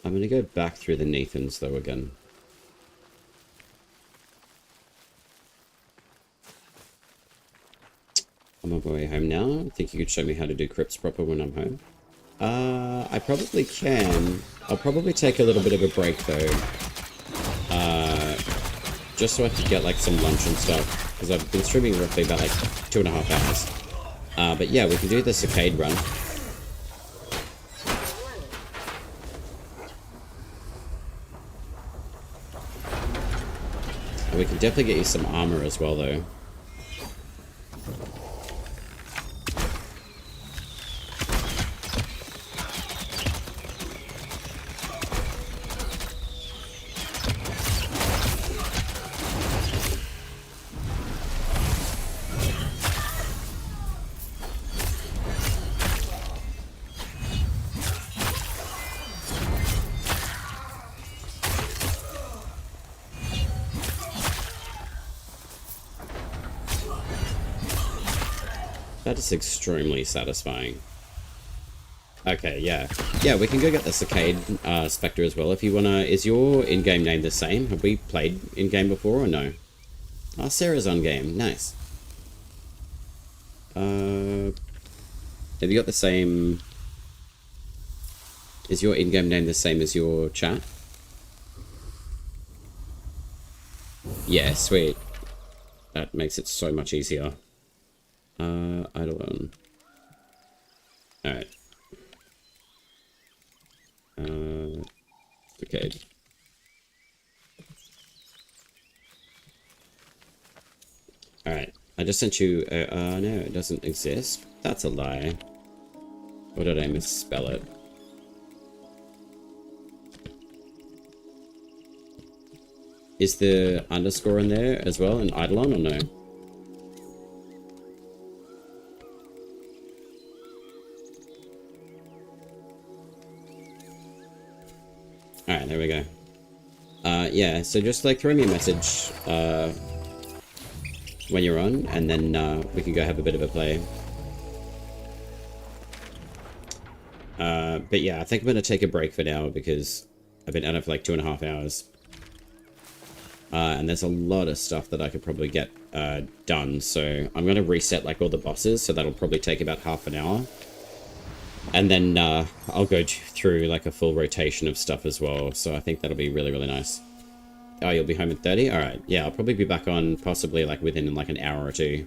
I'm going to go back through the Nathans, though, again. I'm on my way home now. I think you could show me how to do crypts proper when I'm home. I probably can. I'll probably take a little bit of a break, though. Just so I can get, like, some lunch and stuff. Because I've been streaming roughly about, like, 2.5 hours. But yeah, we can do the Saccade run. And we can definitely get you some armor as well, though. That is extremely satisfying. Okay, yeah. Yeah, we can go get the Saccade Spectre as well if you wanna... Is your in-game name the same? Have we played in-game before or no? Oh, Sarah's on game. Nice. Have you got the same... Is your in-game name the same as your chat? Yeah, sweet. That makes it so much easier. Eidolon. Alright. Okay. Alright. I just sent you... no, it doesn't exist. That's a lie. Or did I misspell it? Is the underscore in there as well in Eidolon or no? Alright, there we go. Yeah, so just like throw me a message when you're on, and then we can go have a bit of a play. But yeah, I think I'm going to take a break for now because I've been at it for like 2.5 hours. And there's a lot of stuff that I could probably get done. So I'm going to reset like all the bosses. So that'll probably take about half an hour. And then I'll go through like a full rotation of stuff as well. So I think that'll be really, really nice. Oh, you'll be home at 30? All right. Yeah, I'll probably be back on possibly like within like an hour or two.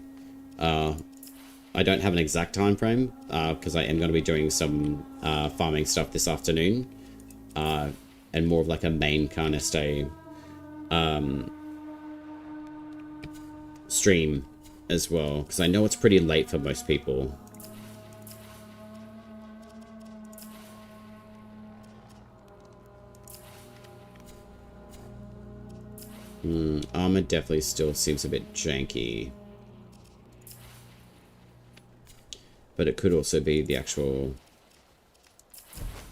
I don't have an exact time frame because I am going to be doing some farming stuff this afternoon. And more of like a main kind of stay stream as well. Because I know it's pretty late for most people. Armour definitely still seems a bit janky. But it could also be the actual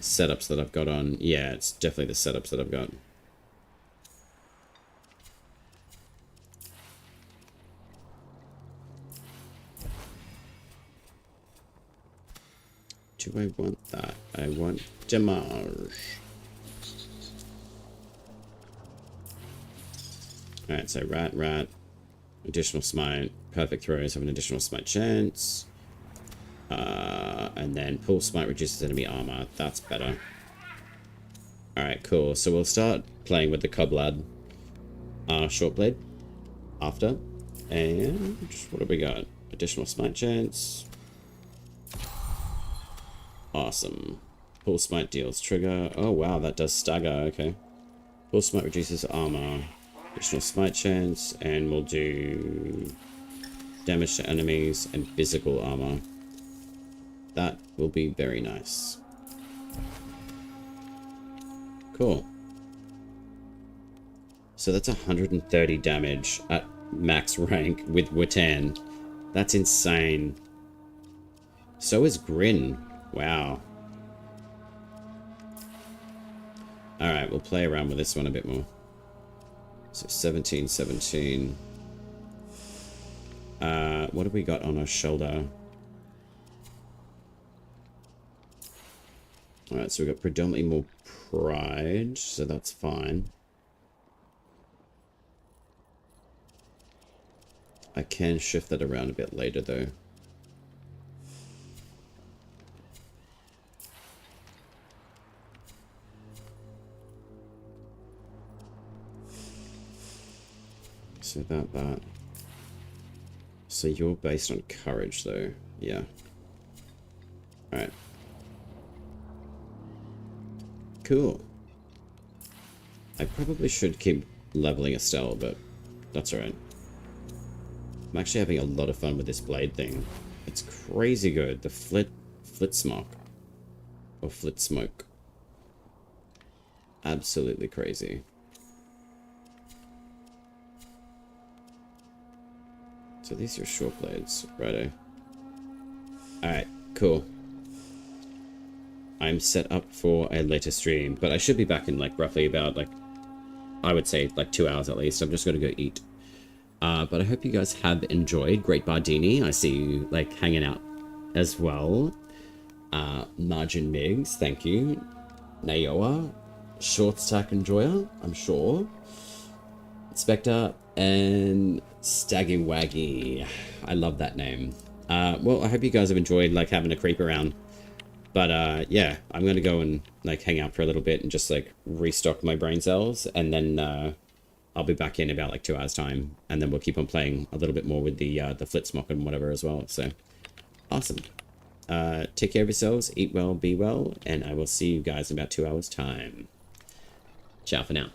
setups that I've got on. Yeah, it's definitely the setups that I've got. Do I want that? I want damage. Alright, so rat, additional smite, perfect throws have an additional smite chance. And then pull smite reduces enemy armor. That's better. Alright, cool. So we'll start playing with the Coblad short blade after. And what have we got? Additional smite chance. Awesome. Pull smite deals trigger. Oh wow, that does stagger. Okay. Pull smite reduces armor. Additional smite chance, and we'll do damage to enemies and physical armor. That will be very nice. Cool. So that's 130 damage at max rank with Watan. That's insane. So is Grin. Wow. Alright, we'll play around with this one a bit more. So 17, 17. What have we got on our shoulder? Alright, so we've got predominantly more pride, so that's fine. I can shift that around a bit later though. So that. So you're based on courage though. Yeah. Alright. Cool. I probably should keep leveling Estelle, but that's alright. I'm actually having a lot of fun with this blade thing. It's crazy good. The flit smoke. Or flit smoke. Absolutely crazy. So these are short blades, righto. Alright, cool. I'm set up for a later stream, but I should be back in like roughly about like, I would say like 2 hours at least. I'm just gonna go eat. But I hope you guys have enjoyed. Great Bardini, I see you like hanging out as well. Margin Migs, thank you. Nayoa, Short Stack Enjoyer, I'm sure. Spectre and Staggy Waggy. I love that name. Well, I hope you guys have enjoyed like having a creep around. But yeah, I'm gonna go and like hang out for a little bit and just like restock my brain cells, and then I'll be back in about like 2 hours time, and then we'll keep on playing a little bit more with the Flitsmock and whatever as well. So awesome. Take care of yourselves, eat well, be well, and I will see you guys in about 2 hours time. Ciao for now.